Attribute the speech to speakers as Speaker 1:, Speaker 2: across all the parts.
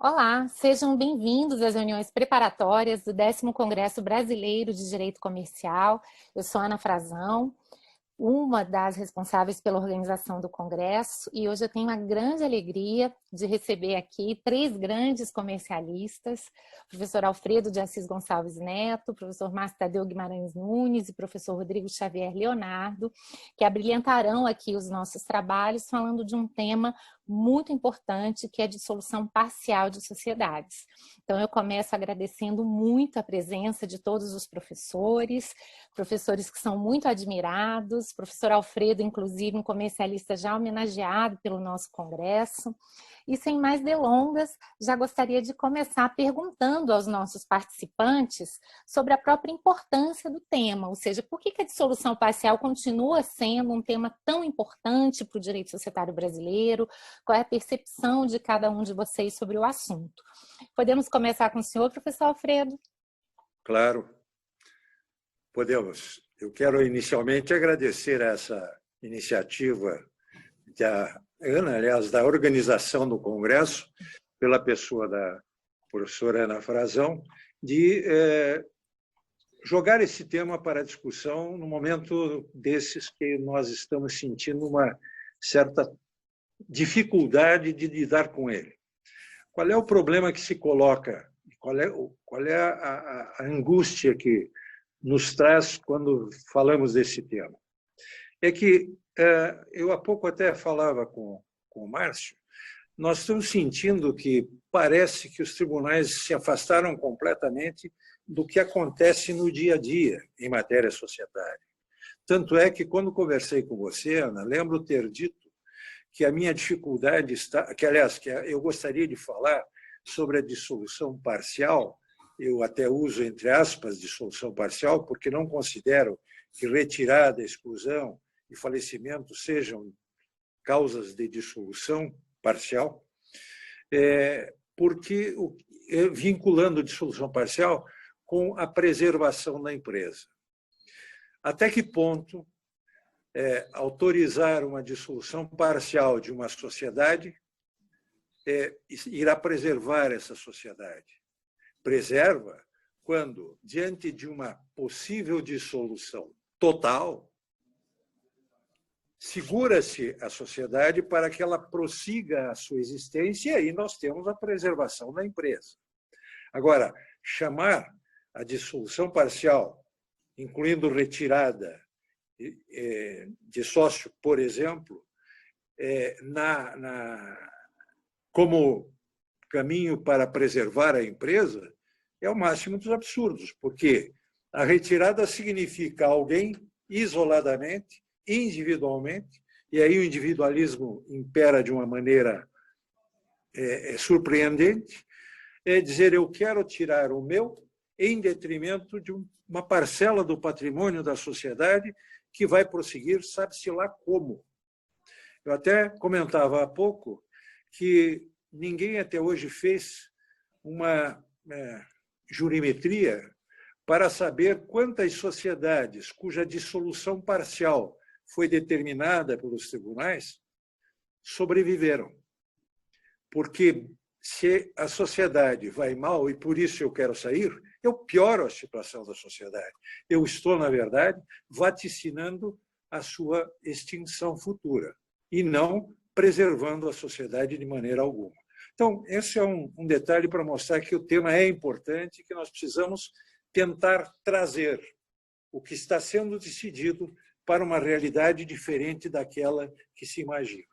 Speaker 1: Olá, sejam bem-vindos às reuniões preparatórias do 10º Congresso Brasileiro de Direito Comercial. Eu sou Ana Frazão, uma das responsáveis pela organização do Congresso, e hoje eu tenho a grande alegria de receber aqui três grandes comercialistas, o professor Alfredo de Assis Gonçalves Neto, o professor Márcio Tadeu Guimarães Nunes e o professor Rodrigo Xavier Leonardo, que abrilhantarão aqui os nossos trabalhos falando de um tema muito importante, que é a dissolução parcial de sociedades. Então, eu começo agradecendo muito a presença de todos os professores que são muito admirados, professor Alfredo, inclusive, um comercialista já homenageado pelo nosso congresso. E sem mais delongas, já gostaria de começar perguntando aos nossos participantes sobre a própria importância do tema, ou seja, por que a dissolução parcial continua sendo um tema tão importante para o direito societário brasileiro, qual é a percepção de cada um de vocês sobre o assunto. Podemos começar com o senhor, professor Alfredo?
Speaker 2: Claro, podemos. Eu quero inicialmente agradecer essa iniciativa da Ana, aliás, da organização do Congresso, pela pessoa da professora Ana Frazão, de jogar esse tema para discussão no momento desses que nós estamos sentindo uma certa dificuldade de lidar com ele. Qual é o problema que se coloca? Qual é a angústia que nos traz quando falamos desse tema? É que eu há pouco até falava com o Márcio, nós estamos sentindo que parece que os tribunais se afastaram completamente do que acontece no dia a dia em matéria societária. Tanto é que, quando conversei com você, Ana, lembro ter dito que a minha dificuldade está... aliás, eu gostaria de falar sobre a dissolução parcial. Eu até uso, entre aspas, dissolução parcial, porque não considero que retirada, exclusão e falecimento sejam causas de dissolução parcial, porque vinculando dissolução parcial com a preservação da empresa. Até que ponto autorizar uma dissolução parcial de uma sociedade irá preservar essa sociedade? Preserva quando, diante de uma possível dissolução total, segura-se a sociedade para que ela prossiga a sua existência, e aí nós temos a preservação da empresa. Agora, chamar a dissolução parcial, incluindo retirada de sócio, por exemplo, como caminho para preservar a empresa, é o máximo dos absurdos, porque a retirada significa alguém isoladamente, individualmente, e aí o individualismo impera de uma maneira surpreendente, dizer eu quero tirar o meu em detrimento de uma parcela do patrimônio da sociedade que vai prosseguir, sabe-se lá como. Eu até comentava há pouco que ninguém até hoje fez uma jurimetria para saber quantas sociedades cuja dissolução parcial foi determinada pelos tribunais sobreviveram. Porque se a sociedade vai mal e por isso eu quero sair, eu pioro a situação da sociedade. Eu estou, na verdade, vaticinando a sua extinção futura e não preservando a sociedade de maneira alguma. Então, esse é um detalhe para mostrar que o tema é importante, que nós precisamos tentar trazer o que está sendo decidido para uma realidade diferente daquela que se imagina.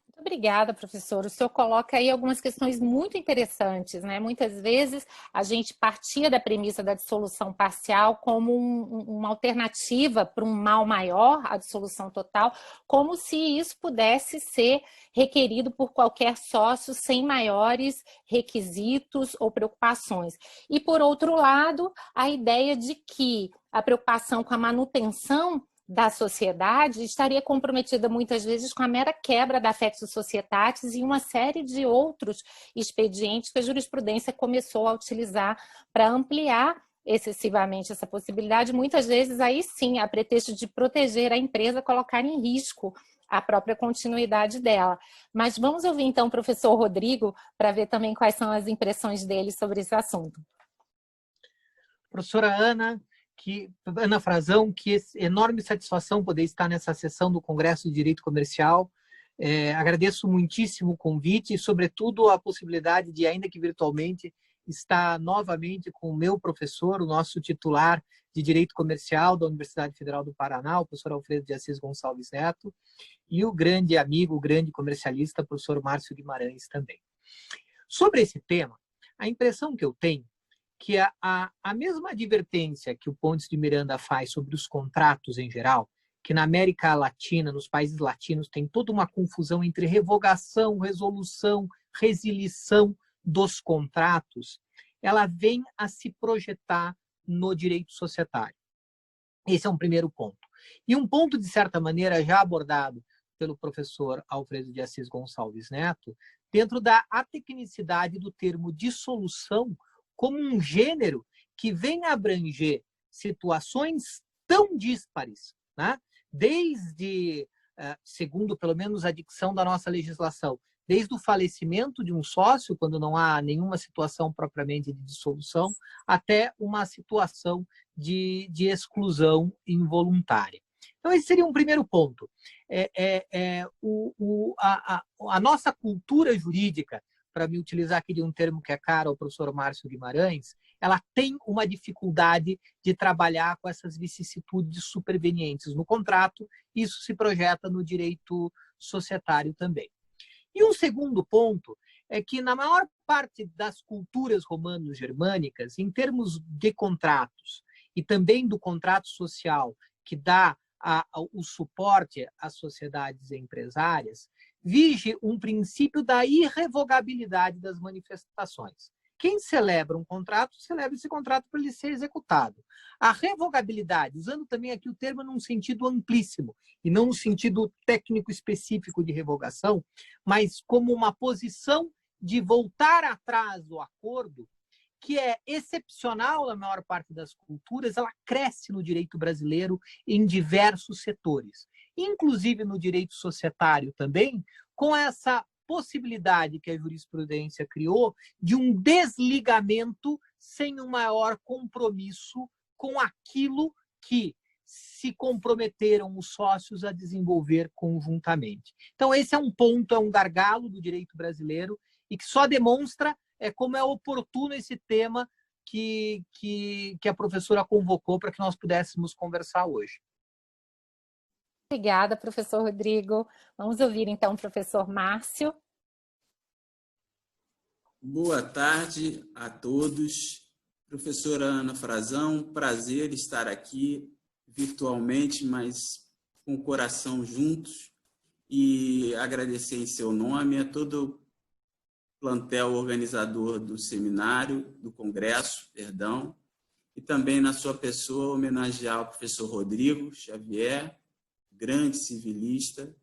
Speaker 1: Muito obrigada, professor. O senhor coloca aí algumas questões muito interessantes, né? Muitas vezes a gente partia da premissa da dissolução parcial como uma alternativa para um mal maior, a dissolução total, como se isso pudesse ser requerido por qualquer sócio sem maiores requisitos ou preocupações. E, por outro lado, a ideia de que a preocupação com a manutenção da sociedade estaria comprometida muitas vezes com a mera quebra da Fectio Societatis e uma série de outros expedientes que a jurisprudência começou a utilizar para ampliar excessivamente essa possibilidade, muitas vezes aí sim, a pretexto de proteger a empresa, colocar em risco a própria continuidade dela. Mas vamos ouvir então o professor Rodrigo para ver também quais são as impressões dele sobre esse assunto.
Speaker 3: Professora Ana Frazão, que enorme satisfação poder estar nessa sessão do Congresso de Direito Comercial. Agradeço muitíssimo o convite e, sobretudo, a possibilidade de, ainda que virtualmente, estar novamente com o meu professor, o nosso titular de Direito Comercial da Universidade Federal do Paraná, o professor Alfredo de Assis Gonçalves Neto, e o grande amigo, o grande comercialista, o professor Márcio Guimarães também. Sobre esse tema, a impressão que eu tenho que a mesma advertência que o Pontes de Miranda faz sobre os contratos em geral, que na América Latina, nos países latinos, tem toda uma confusão entre revogação, resolução, resilição dos contratos, ela vem a se projetar no direito societário. Esse é um primeiro ponto. E um ponto, de certa maneira, já abordado pelo professor Alfredo de Assis Gonçalves Neto, dentro da atecnicidade do termo dissolução como um gênero que vem abranger situações tão díspares, né? Desde, segundo pelo menos a dicção da nossa legislação, desde o falecimento de um sócio, quando não há nenhuma situação propriamente de dissolução, até uma situação de exclusão involuntária. Então, esse seria um primeiro ponto. A nossa cultura jurídica, para me utilizar aqui de um termo que é caro ao professor Márcio Guimarães, ela tem uma dificuldade de trabalhar com essas vicissitudes supervenientes no contrato, e isso se projeta no direito societário também. E um segundo ponto é que, na maior parte das culturas romano-germânicas, em termos de contratos, e também do contrato social que dá o suporte às sociedades empresárias, vige um princípio da irrevogabilidade das manifestações. Quem celebra um contrato, celebra esse contrato para ele ser executado. A revogabilidade, usando também aqui o termo num sentido amplíssimo, e não no sentido técnico específico de revogação, mas como uma posição de voltar atrás do acordo, que é excepcional na maior parte das culturas, ela cresce no direito brasileiro em diversos setores, inclusive no direito societário também, com essa possibilidade que a jurisprudência criou de um desligamento sem um maior compromisso com aquilo que se comprometeram os sócios a desenvolver conjuntamente. Então, esse é um ponto, é um gargalo do direito brasileiro e que só demonstra como é oportuno esse tema que a professora convocou para que nós pudéssemos conversar hoje.
Speaker 1: Obrigada, professor Rodrigo. Vamos ouvir, então, o professor Márcio.
Speaker 4: Boa tarde a todos. Professora Ana Frazão, prazer estar aqui virtualmente, mas com o coração juntos, e agradecer em seu nome a todo o plantel organizador do seminário, do congresso, perdão, e também na sua pessoa homenagear o professor Rodrigo Xavier, grande civilista,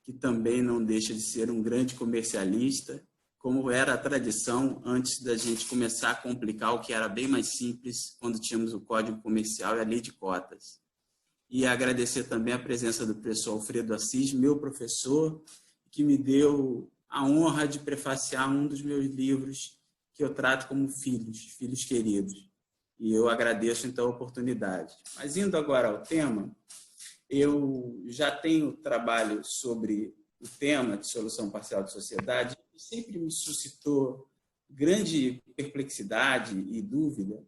Speaker 4: que também não deixa de ser um grande comercialista, como era a tradição antes da gente começar a complicar o que era bem mais simples quando tínhamos o Código Comercial e a Lei de Cotas. E agradecer também a presença do professor Alfredo Assis, meu professor, que me deu a honra de prefaciar um dos meus livros que eu trato como filhos queridos. E eu agradeço, então, a oportunidade. Mas indo agora ao tema, eu já tenho trabalho sobre o tema de solução parcial de sociedade, que sempre me suscitou grande perplexidade e dúvida,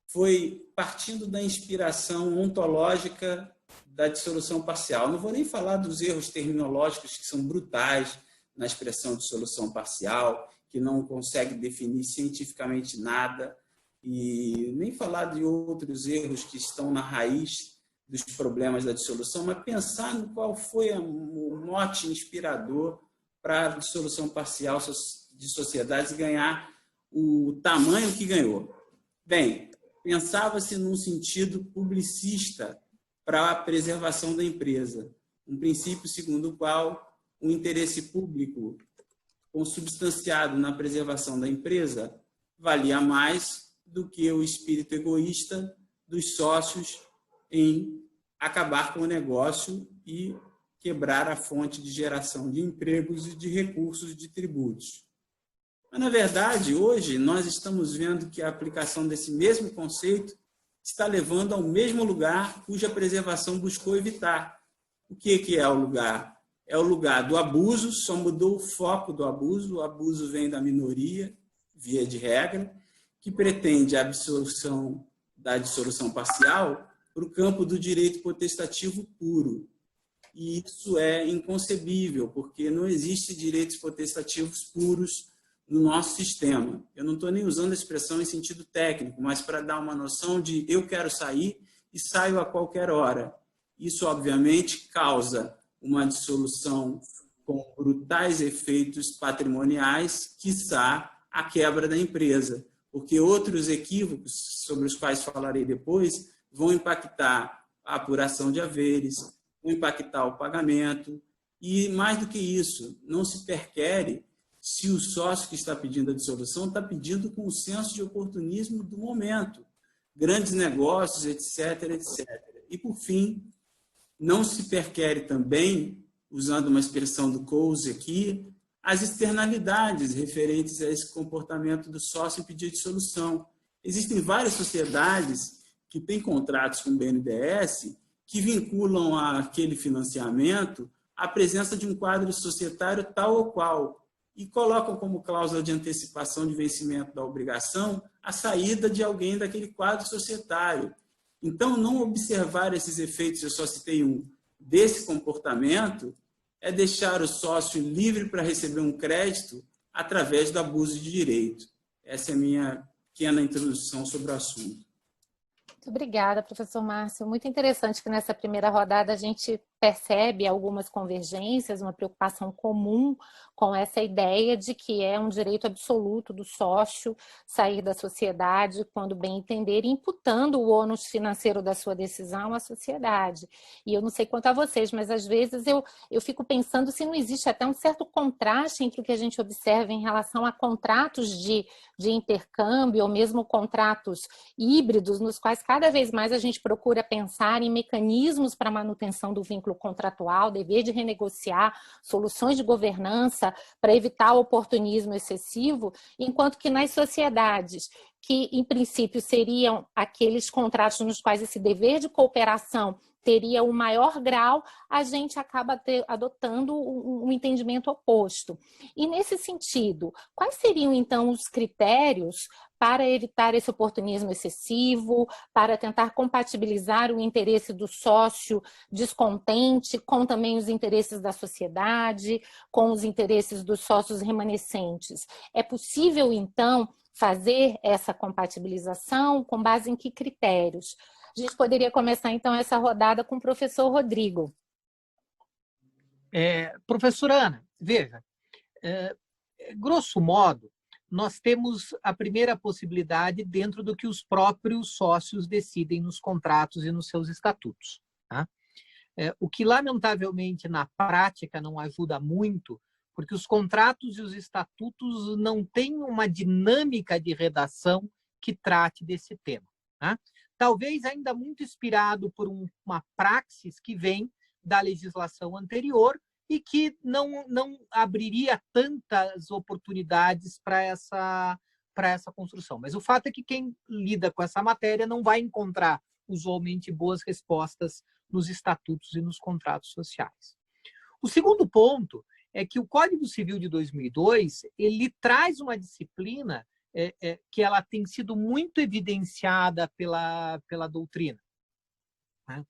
Speaker 4: foi partindo da inspiração ontológica da dissolução parcial. Não vou nem falar dos erros terminológicos que são brutais na expressão de solução parcial, que não consegue definir cientificamente nada, e nem falar de outros erros que estão na raiz dos problemas da dissolução, mas pensar no qual foi o mote inspirador para a dissolução parcial de sociedades ganhar o tamanho que ganhou. Bem, pensava-se num sentido publicista para a preservação da empresa, um princípio segundo o qual o interesse público consubstanciado na preservação da empresa valia mais do que o espírito egoísta dos sócios em acabar com o negócio e quebrar a fonte de geração de empregos e de recursos de tributos. Mas, na verdade, hoje nós estamos vendo que a aplicação desse mesmo conceito está levando ao mesmo lugar cuja preservação buscou evitar. O que é o lugar? É o lugar do abuso, só mudou o foco do abuso. O abuso vem da minoria, via de regra, que pretende a absorção da dissolução parcial para o campo do direito potestativo puro. E isso é inconcebível, porque não existe direitos potestativos puros no nosso sistema. Eu não estou nem usando a expressão em sentido técnico, mas para dar uma noção de eu quero sair e saio a qualquer hora. Isso, obviamente, causa uma dissolução com brutais efeitos patrimoniais, quiçá a quebra da empresa, porque outros equívocos, sobre os quais falarei depois, vão impactar a apuração de haveres, vão impactar o pagamento, e, mais do que isso, não se perquere se o sócio que está pedindo a dissolução está pedindo com o senso de oportunismo do momento, grandes negócios, etc., etc. E, por fim, não se perquere também, usando uma expressão do Coase aqui, as externalidades referentes a esse comportamento do sócio em pedir dissolução. Existem várias sociedades que têm contratos com o BNDES que vinculam aquele financiamento à presença de um quadro societário tal ou qual e colocam como cláusula de antecipação de vencimento da obrigação a saída de alguém daquele quadro societário. Então, não observar esses efeitos, eu só citei um, desse comportamento, é deixar o sócio livre para receber um crédito através do abuso de direito. Essa é a minha pequena introdução sobre o assunto.
Speaker 1: Muito obrigada, professor Márcio. Muito interessante que nessa primeira rodada a gente percebe algumas convergências, uma preocupação comum com essa ideia de que é um direito absoluto do sócio sair da sociedade quando bem entender, imputando o ônus financeiro da sua decisão à sociedade. E eu não sei quanto a vocês, mas às vezes eu fico pensando se não existe até um certo contraste entre o que a gente observa em relação a contratos de intercâmbio ou mesmo contratos híbridos, nos quais cada vez mais a gente procura pensar em mecanismos para a manutenção do vínculo contratual, dever de renegociar, soluções de governança para evitar o oportunismo excessivo, enquanto que nas sociedades que, em princípio, seriam aqueles contratos nos quais esse dever de cooperação teria o maior grau, a gente acaba adotando um entendimento oposto. E, nesse sentido, quais seriam, então, os critérios para evitar esse oportunismo excessivo, para tentar compatibilizar o interesse do sócio descontente com também os interesses da sociedade, com os interesses dos sócios remanescentes? É possível, então, fazer essa compatibilização? Com base em que critérios? A gente poderia começar, então, essa rodada com o professor Rodrigo.
Speaker 3: Professora Ana, veja, grosso modo, nós temos a primeira possibilidade dentro do que os próprios sócios decidem nos contratos e nos seus estatutos. Tá? O que, lamentavelmente, na prática não ajuda muito, porque os contratos e os estatutos não têm uma dinâmica de redação que trate desse tema. Tá? Talvez ainda muito inspirado por uma praxis que vem da legislação anterior e que não abriria tantas oportunidades para essa construção. Mas o fato é que quem lida com essa matéria não vai encontrar usualmente boas respostas nos estatutos e nos contratos sociais. O segundo ponto é que o Código Civil de 2002 ele traz uma disciplina que ela tem sido muito evidenciada pela doutrina. Né?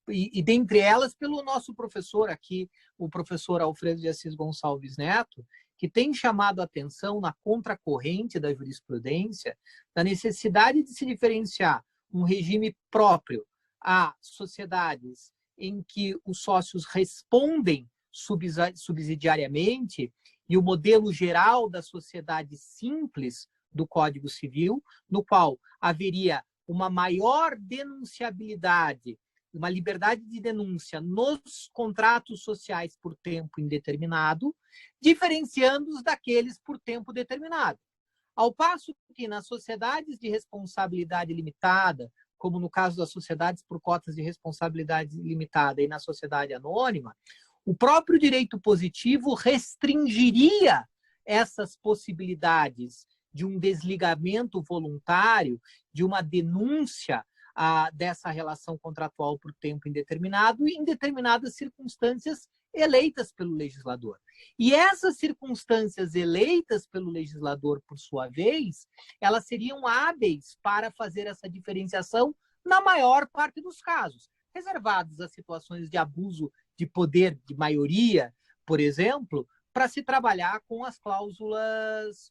Speaker 3: E dentre elas, pelo nosso professor aqui, o professor Alfredo de Assis Gonçalves Neto, que tem chamado a atenção na contracorrente da jurisprudência da necessidade de se diferenciar um regime próprio a sociedades em que os sócios respondem subsidiariamente e o modelo geral da sociedade simples do Código Civil, no qual haveria uma maior denunciabilidade, uma liberdade de denúncia nos contratos sociais por tempo indeterminado, diferenciando-os daqueles por tempo determinado. Ao passo que nas sociedades de responsabilidade limitada, como no caso das sociedades por cotas de responsabilidade limitada e na sociedade anônima, O próprio direito positivo restringiria essas possibilidades de um desligamento voluntário, de uma denúncia dessa relação contratual por tempo indeterminado em determinadas circunstâncias eleitas pelo legislador. E essas circunstâncias eleitas pelo legislador, por sua vez, elas seriam hábeis para fazer essa diferenciação na maior parte dos casos, reservados a situações de abuso de poder de maioria, por exemplo, para se trabalhar com as cláusulas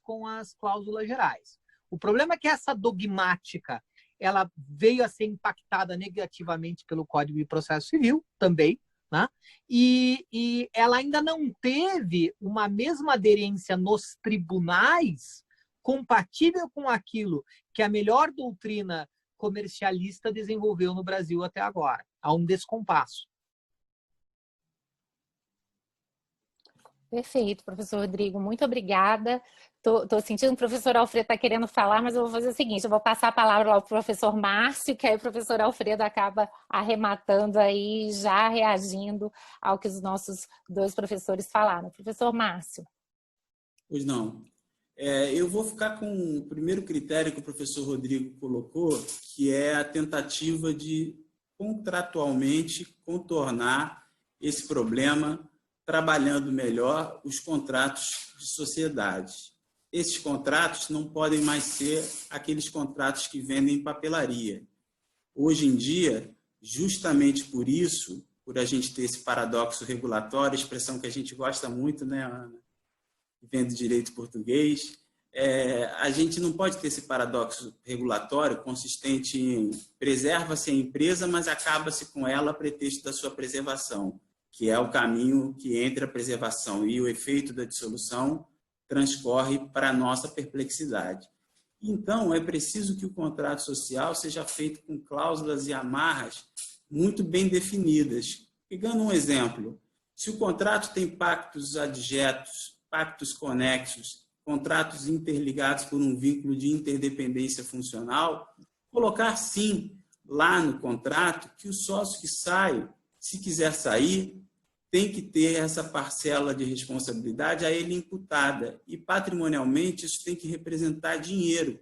Speaker 3: gerais. O problema é que essa dogmática ela veio a ser impactada negativamente pelo Código de Processo Civil também, né? E ela ainda não teve uma mesma aderência nos tribunais compatível com aquilo que a melhor doutrina comercialista desenvolveu no Brasil até agora. Há um descompasso.
Speaker 1: Perfeito, professor Rodrigo, muito obrigada. Estou sentindo que o professor Alfredo está querendo falar, mas eu vou fazer o seguinte, eu vou passar a palavra ao professor Márcio, que aí o professor Alfredo acaba arrematando aí, já reagindo ao que os nossos dois professores falaram. Professor Márcio.
Speaker 4: Pois não. Eu vou ficar com o primeiro critério que o professor Rodrigo colocou, que é a tentativa de contratualmente contornar esse problema, trabalhando melhor os contratos de sociedade. Esses contratos não podem mais ser aqueles contratos que vendem papelaria. Hoje em dia, justamente por isso, por a gente ter esse paradoxo regulatório, expressão que a gente gosta muito, né, Ana? Vendo direito português, a gente não pode ter esse paradoxo regulatório consistente em preserva-se a empresa, mas acaba-se com ela a pretexto da sua preservação, que é o caminho que entre a preservação e o efeito da dissolução transcorre para a nossa perplexidade. Então, é preciso que o contrato social seja feito com cláusulas e amarras muito bem definidas. Pegando um exemplo, se o contrato tem pactos adjetos, pactos conexos, contratos interligados por um vínculo de interdependência funcional, colocar sim lá no contrato que o sócio que sai, se quiser sair, tem que ter essa parcela de responsabilidade a ele imputada. E, patrimonialmente, isso tem que representar dinheiro,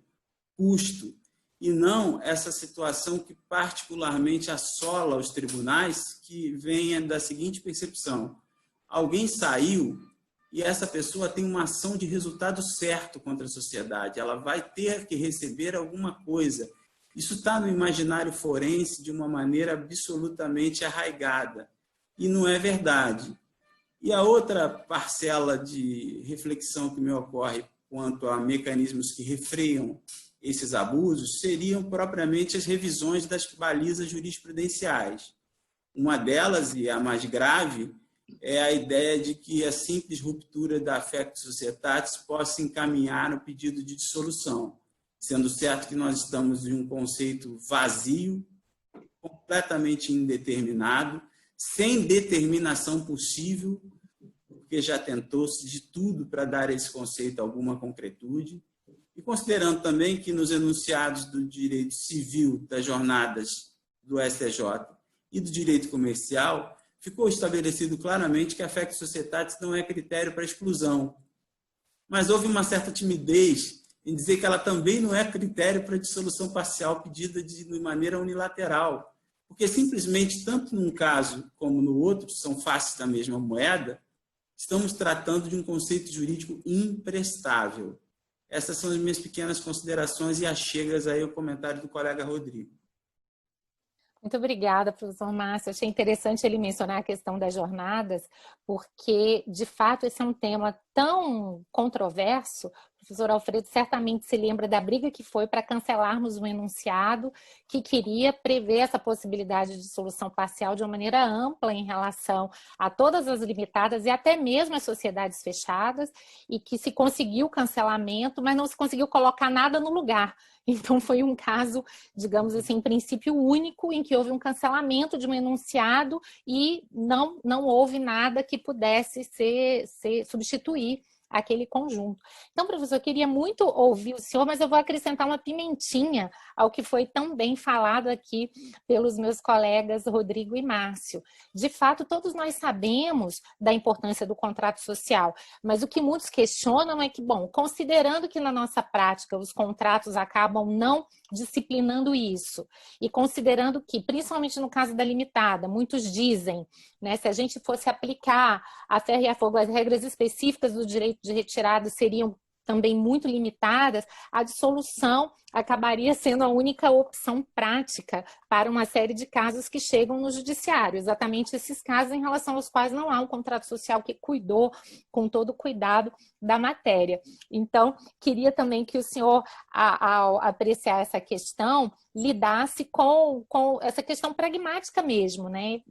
Speaker 4: custo, e não essa situação que particularmente assola os tribunais, que venha da seguinte percepção. Alguém saiu e essa pessoa tem uma ação de resultado certo contra a sociedade. Ela vai ter que receber alguma coisa. Isso está no imaginário forense de uma maneira absolutamente arraigada. E não é verdade. E a outra parcela de reflexão que me ocorre quanto a mecanismos que refreiam esses abusos seriam propriamente as revisões das balizas jurisprudenciais. Uma delas, e a mais grave, é a ideia de que a simples ruptura da affectio societatis possa encaminhar o pedido de dissolução, sendo certo que nós estamos em um conceito vazio, completamente indeterminado, sem determinação possível, porque já tentou-se de tudo para dar a esse conceito alguma concretude, e considerando também que nos enunciados do direito civil das jornadas do STJ e do direito comercial, ficou estabelecido claramente que a affectio societatis não é critério para exclusão. Mas houve uma certa timidez em dizer que ela também não é critério para dissolução parcial pedida de maneira unilateral. Porque simplesmente, tanto num caso como no outro, são faces da mesma moeda, estamos tratando de um conceito jurídico imprestável. Essas são as minhas pequenas considerações e achegas aí ao comentário do colega Rodrigo.
Speaker 1: Muito obrigada, professor Márcio. Achei interessante ele mencionar a questão das jornadas, porque, de fato, esse é um tema tão controverso. O professor Alfredo certamente se lembra da briga que foi para cancelarmos um enunciado que queria prever essa possibilidade de dissolução parcial de uma maneira ampla em relação a todas as limitadas e até mesmo as sociedades fechadas, e que se conseguiu o cancelamento, mas não se conseguiu colocar nada no lugar. Então, foi um caso, digamos assim, em princípio único, em que houve um cancelamento de um enunciado e não houve nada que pudesse substituir aquele conjunto. Então, professor, eu queria muito ouvir o senhor, mas eu vou acrescentar uma pimentinha ao que foi tão bem falado aqui pelos meus colegas Rodrigo e Márcio. De fato, todos nós sabemos da importância do contrato social, mas o que muitos questionam é que, bom, considerando que na nossa prática os contratos acabam não disciplinando isso, e considerando que, principalmente no caso da limitada, muitos dizem, né, se a gente fosse aplicar a ferro e a fogo, as regras específicas do direito de retirada seriam também muito limitadas, a dissolução acabaria sendo a única opção prática para uma série de casos que chegam no judiciário, exatamente esses casos em relação aos quais não há um contrato social que cuidou com todo o cuidado da matéria. Então, queria também que o senhor, ao apreciar essa questão, lidasse com essa questão pragmática mesmo, né?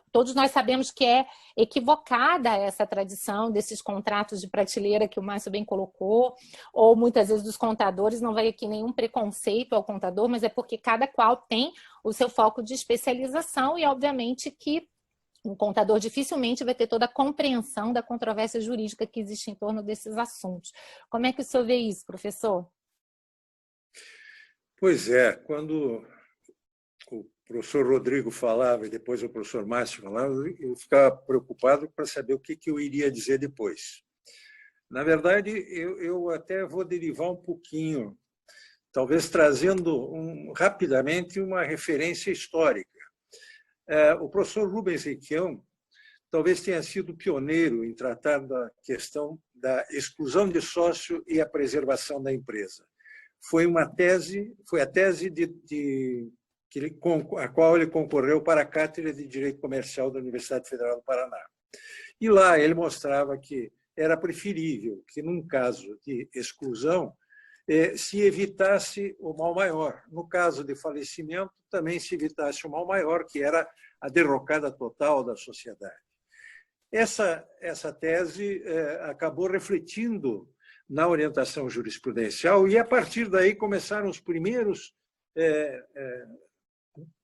Speaker 1: Todos nós sabemos que é equivocada essa tradição desses contratos de prateleira que o Márcio bem colocou, ou muitas vezes dos contadores, não vai aqui nenhum preconceito ao contador, mas é porque cada qual tem o seu foco de especialização e, obviamente, que um contador dificilmente vai ter toda a compreensão da controvérsia jurídica que existe em torno desses assuntos. Como é que o senhor vê isso, professor?
Speaker 2: Pois é, quando o professor Rodrigo falava e depois o professor Márcio falava, eu ficava preocupado para saber o que eu iria dizer depois. Na verdade, eu até vou derivar um pouquinho, talvez trazendo rapidamente uma referência histórica. O professor Rubens Requião talvez tenha sido pioneiro em tratar da questão da exclusão de sócio e a preservação da empresa. Foi a tese a qual ele concorreu para a Cátedra de Direito Comercial da Universidade Federal do Paraná. E lá ele mostrava que era preferível que, num caso de exclusão, se evitasse o mal maior. No caso de falecimento, também se evitasse o mal maior, que era a derrocada total da sociedade. Essa tese acabou refletindo na orientação jurisprudencial e, a partir daí, começaram os primeiros,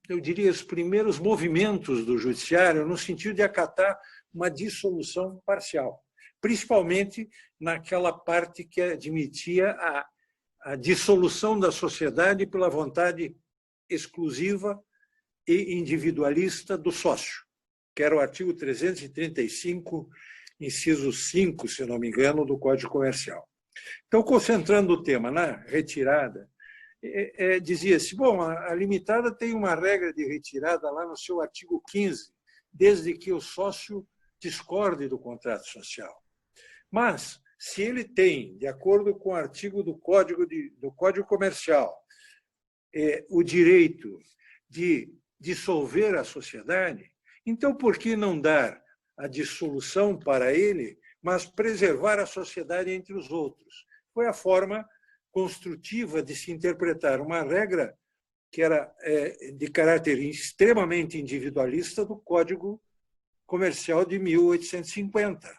Speaker 2: eu diria, os primeiros movimentos do judiciário no sentido de acatar uma dissolução parcial, principalmente naquela parte que admitia a dissolução da sociedade pela vontade exclusiva e individualista do sócio, que era o artigo 335, inciso 5, se não me engano, do Código Comercial. Então, concentrando o tema na retirada, dizia-se, bom, a limitada tem uma regra de retirada lá no seu artigo 15, desde que o sócio discorde do contrato social. Mas, se ele tem, de acordo com o artigo do Código Comercial, o direito de dissolver a sociedade, então por que não dar a dissolução para ele, mas preservar a sociedade entre os outros? Foi a forma construtiva de se interpretar uma regra que era de caráter extremamente individualista do Código Comercial de 1850.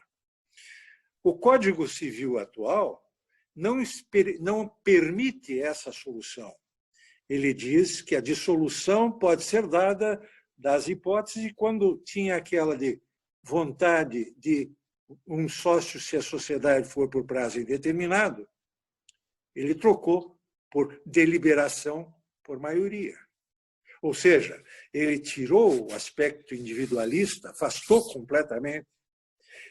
Speaker 2: O Código Civil atual não permite essa solução. Ele diz que a dissolução pode ser dada das hipóteses quando tinha aquela de vontade de um sócio, se a sociedade for por prazo indeterminado, ele trocou por deliberação por maioria. Ou seja, ele tirou o aspecto individualista, afastou completamente,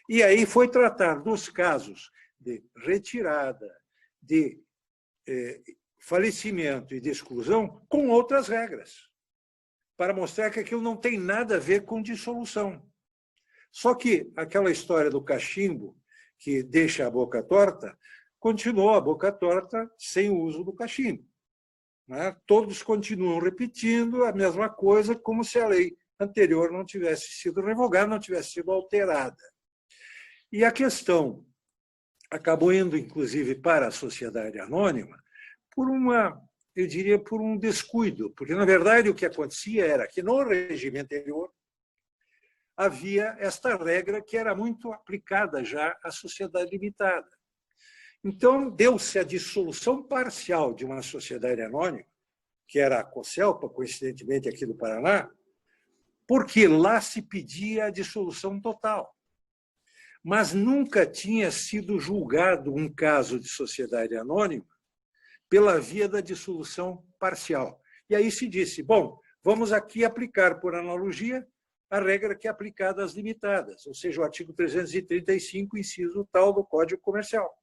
Speaker 2: e aí foi tratar dos casos de retirada, de falecimento e de exclusão com outras regras, para mostrar que aquilo não tem nada a ver com dissolução. Só que aquela história do cachimbo, que deixa a boca torta, continuou a boca torta sem o uso do cachimbo. Né? Todos continuam repetindo a mesma coisa, como se a lei anterior não tivesse sido revogada, não tivesse sido alterada. E a questão acabou indo, inclusive, para a sociedade anônima por eu diria, por um descuido, porque, na verdade, o que acontecia era que, no regime anterior, havia esta regra que era muito aplicada já à sociedade limitada. Então, deu-se a dissolução parcial de uma sociedade anônima, que era a COCELPA, coincidentemente aqui do Paraná, porque lá se pedia a dissolução total. mas nunca tinha sido julgado um caso de sociedade anônima pela via da dissolução parcial. E aí se disse, bom, vamos aqui aplicar, por analogia, a regra que é aplicada às limitadas, ou seja, o artigo 335, inciso tal do Código Comercial.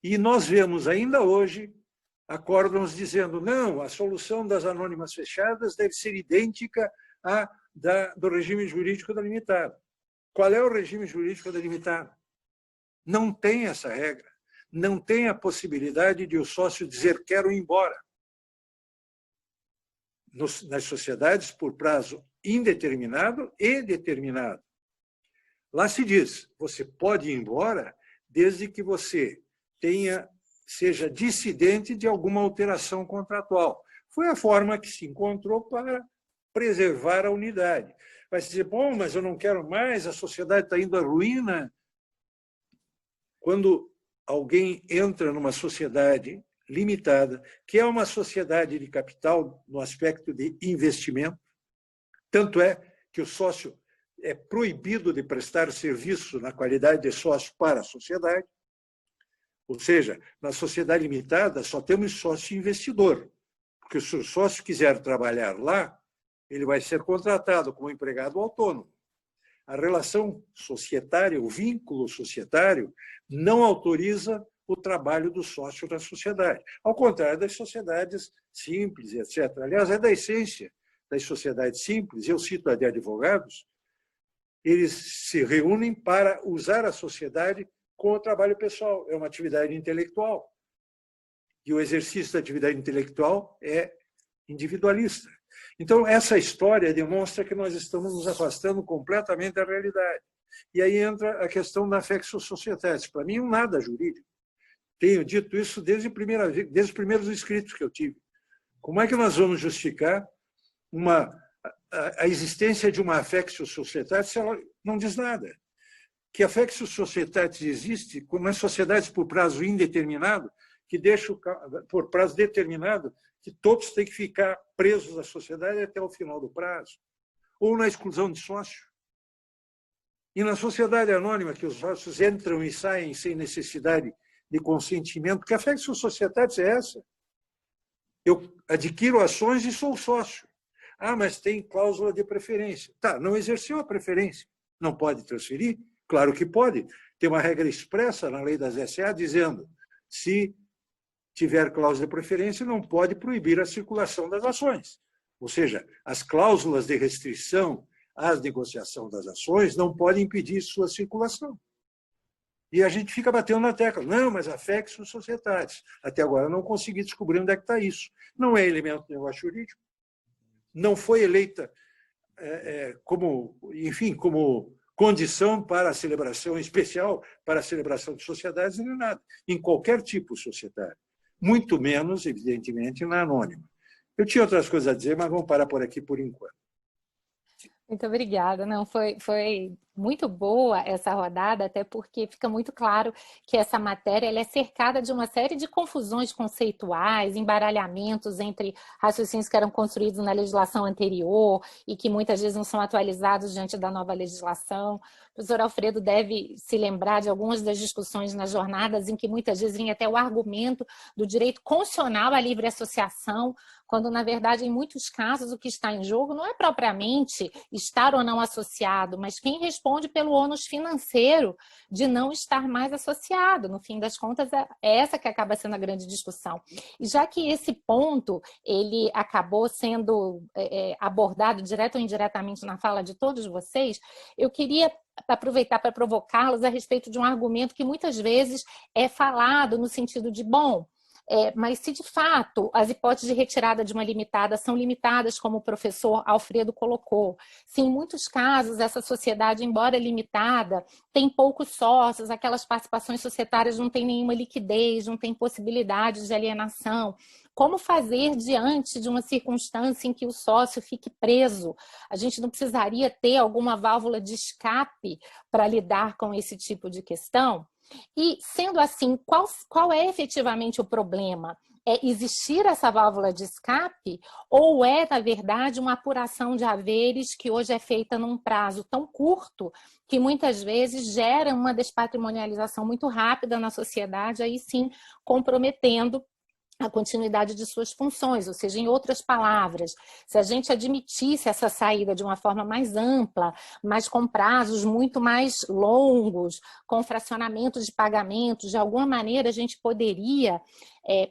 Speaker 2: E nós vemos ainda hoje acórdãos dizendo, não, a solução das anônimas fechadas deve ser idêntica à do regime jurídico da limitada. Qual é o regime jurídico da limitada? Não tem essa regra. Não tem a possibilidade de o sócio dizer quero ir embora. Nas sociedades por prazo indeterminado e determinado. Lá se diz, você pode ir embora desde que você seja dissidente de alguma alteração contratual. Foi a forma que se encontrou para preservar a unidade. Vai dizer, bom, mas eu não quero mais, a sociedade está indo à ruína. Quando alguém entra numa sociedade limitada, que é uma sociedade de capital no aspecto de investimento, tanto é que o sócio é proibido de prestar serviço na qualidade de sócio para a sociedade, ou seja, na sociedade limitada só temos sócio investidor, porque se o sócio quiser trabalhar lá, ele vai ser contratado como empregado autônomo. A relação societária, o vínculo societário, não autoriza o trabalho do sócio da sociedade, ao contrário das sociedades simples, etc. Aliás, é da essência das sociedades simples, eu cito a de advogados, eles se reúnem para usar a sociedade com o trabalho pessoal, é uma atividade intelectual. E o exercício da atividade intelectual é individualista. Então, essa história demonstra que nós estamos nos afastando completamente da realidade. E aí entra a questão da affectio societatis. Para mim, um nada jurídico. Tenho dito isso desde os primeiros escritos que eu tive. Como é que nós vamos justificar a existência de uma affectio societatis se ela não diz nada? Que affectio societatis existe nas sociedades por prazo indeterminado, que deixa por prazo determinado, que todos têm que ficar presos à sociedade até o final do prazo, ou na exclusão de sócio. E na sociedade anônima, que os sócios entram e saem sem necessidade de consentimento, que affectio societatis é essa? Eu adquiro ações e sou sócio. Ah, mas tem cláusula de preferência. Tá, não exerceu a preferência. Não pode transferir? Claro que pode. Tem uma regra expressa na lei das SA dizendo se tiver cláusula de preferência, não pode proibir a circulação das ações. Ou seja, as cláusulas de restrição à negociação das ações não podem impedir sua circulação. E a gente fica batendo na tecla. Não, mas affectio societatis. Até agora eu não consegui descobrir onde é que está isso. Não é elemento de negócio jurídico. Não foi eleita como condição para a celebração especial, para a celebração de sociedades, nem nada. Em qualquer tipo societário. Muito menos, evidentemente, na anônima. Eu tinha outras coisas a dizer, mas vamos parar por aqui por enquanto.
Speaker 1: Muito obrigada. Não, foi muito boa essa rodada, até porque fica muito claro que essa matéria ela é cercada de uma série de confusões conceituais, embaralhamentos entre raciocínios que eram construídos na legislação anterior e que muitas vezes não são atualizados diante da nova legislação. O professor Alfredo deve se lembrar de algumas das discussões nas jornadas em que muitas vezes vinha até o argumento do direito constitucional à livre associação, quando, na verdade, em muitos casos, o que está em jogo não é propriamente estar ou não associado, mas quem responde pelo ônus financeiro de não estar mais associado. No fim das contas, é essa que acaba sendo a grande discussão. E já que esse ponto ele acabou sendo abordado direto ou indiretamente na fala de todos vocês, eu queria aproveitar para provocá-los a respeito de um argumento que muitas vezes é falado no sentido de, bom, mas se de fato as hipóteses de retirada de uma limitada são limitadas, como o professor Alfredo colocou, se em muitos casos essa sociedade, embora limitada, tem poucos sócios, aquelas participações societárias não têm nenhuma liquidez, não tem possibilidade de alienação, como fazer diante de uma circunstância em que o sócio fique preso? A gente não precisaria ter alguma válvula de escape para lidar com esse tipo de questão? E, sendo assim, qual é efetivamente o problema? existir essa válvula de escape, ou é, na verdade, uma apuração de haveres que hoje é feita num prazo tão curto que muitas vezes gera uma despatrimonialização muito rápida na sociedade, aí sim comprometendo a continuidade de suas funções, ou seja, em outras palavras, se a gente admitisse essa saída de uma forma mais ampla, mas com prazos muito mais longos, com fracionamento de pagamentos, de alguma maneira a gente poderia,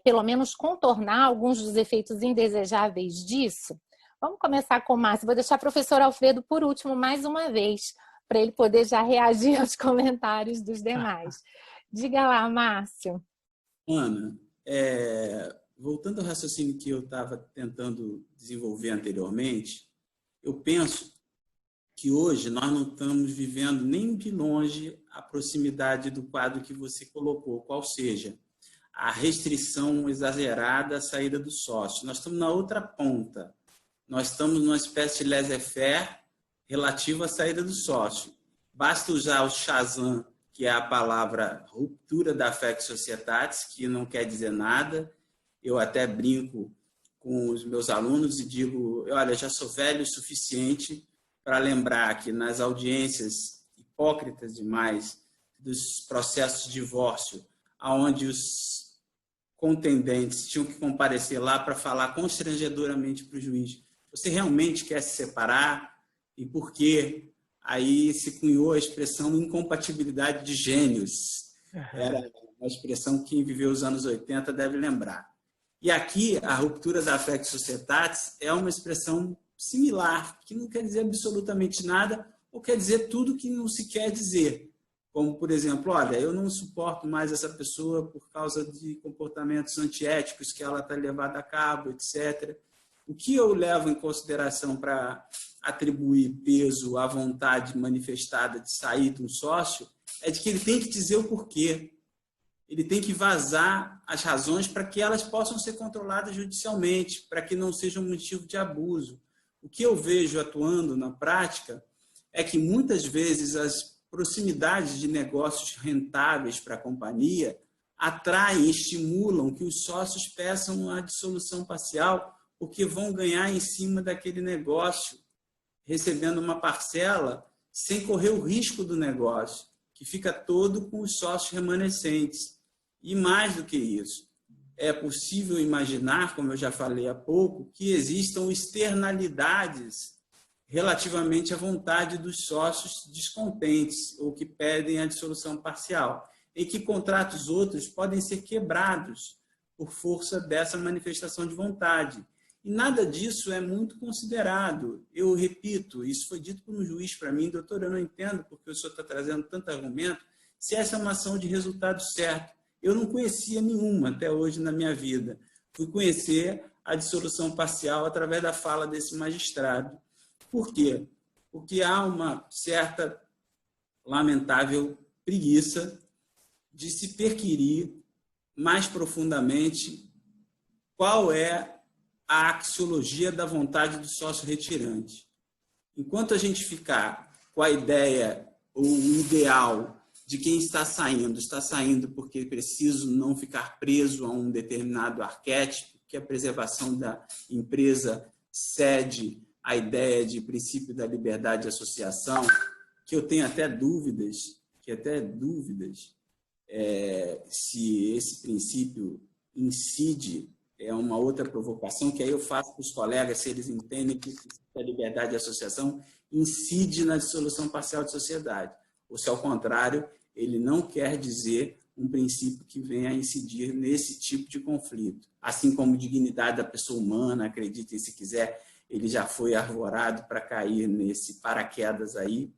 Speaker 1: pelo menos, contornar alguns dos efeitos indesejáveis disso? Vamos começar com o Márcio. Vou deixar o professor Alfredo por último mais uma vez, para ele poder já reagir aos comentários dos demais. Diga lá, Márcio.
Speaker 4: Ana, voltando ao raciocínio que eu estava tentando desenvolver anteriormente, eu penso que hoje nós não estamos vivendo nem de longe a proximidade do quadro que você colocou, qual seja a restrição exagerada à saída do sócio. Nós estamos na outra ponta. Nós estamos numa espécie de laissez-faire relativo à saída do sócio. Basta usar o Shazam, que é a palavra ruptura da affect societatis, que não quer dizer nada. Eu até brinco com os meus alunos e digo, olha, já sou velho o suficiente para lembrar que nas audiências hipócritas demais dos processos de divórcio, onde os contendentes tinham que comparecer lá para falar constrangedoramente para o juiz, você realmente quer se separar? E por quê? Aí se cunhou a expressão incompatibilidade de gênios. Era uma expressão que quem viveu os anos 80 deve lembrar. E aqui, a ruptura da affect societatis é uma expressão similar, que não quer dizer absolutamente nada, ou quer dizer tudo que não se quer dizer. Como, por exemplo, olha, eu não suporto mais essa pessoa por causa de comportamentos antiéticos que ela está levando a cabo, etc. O que eu levo em consideração para atribuir peso à vontade manifestada de sair de um sócio é de que ele tem que dizer o porquê. Ele tem que vazar as razões para que elas possam ser controladas judicialmente, para que não seja um motivo de abuso. O que eu vejo atuando na prática é que muitas vezes as proximidades de negócios rentáveis para a companhia atraem, estimulam que os sócios peçam a dissolução parcial porque vão ganhar em cima daquele negócio, recebendo uma parcela sem correr o risco do negócio, que fica todo com os sócios remanescentes. E mais do que isso, é possível imaginar, como eu já falei há pouco, que existam externalidades relativamente à vontade dos sócios descontentes ou que pedem a dissolução parcial, em que contratos outros podem ser quebrados por força dessa manifestação de vontade. E nada disso é muito considerado. Eu repito, isso foi dito por um juiz para mim, doutor, eu não entendo porque o senhor está trazendo tanto argumento, se essa é uma ação de resultado certo. Eu não conhecia nenhuma até hoje na minha vida. Fui conhecer a dissolução parcial através da fala desse magistrado. Por quê? Porque há uma certa lamentável preguiça de se perquirir mais profundamente qual é a axiologia da vontade do sócio retirante. Enquanto a gente ficar com a ideia ou o ideal de quem está saindo porque é preciso não ficar preso a um determinado arquétipo, que a preservação da empresa cede à ideia de princípio da liberdade de associação, que eu tenho até dúvidas, se esse princípio incide, é uma outra provocação, que aí eu faço para os colegas, se eles entendem que a liberdade de associação incide na dissolução parcial de sociedade, ou se, ao contrário, ele não quer dizer um princípio que venha a incidir nesse tipo de conflito. Assim como dignidade da pessoa humana, acreditem se quiser, ele já foi arvorado para cair nesse paraquedas aí.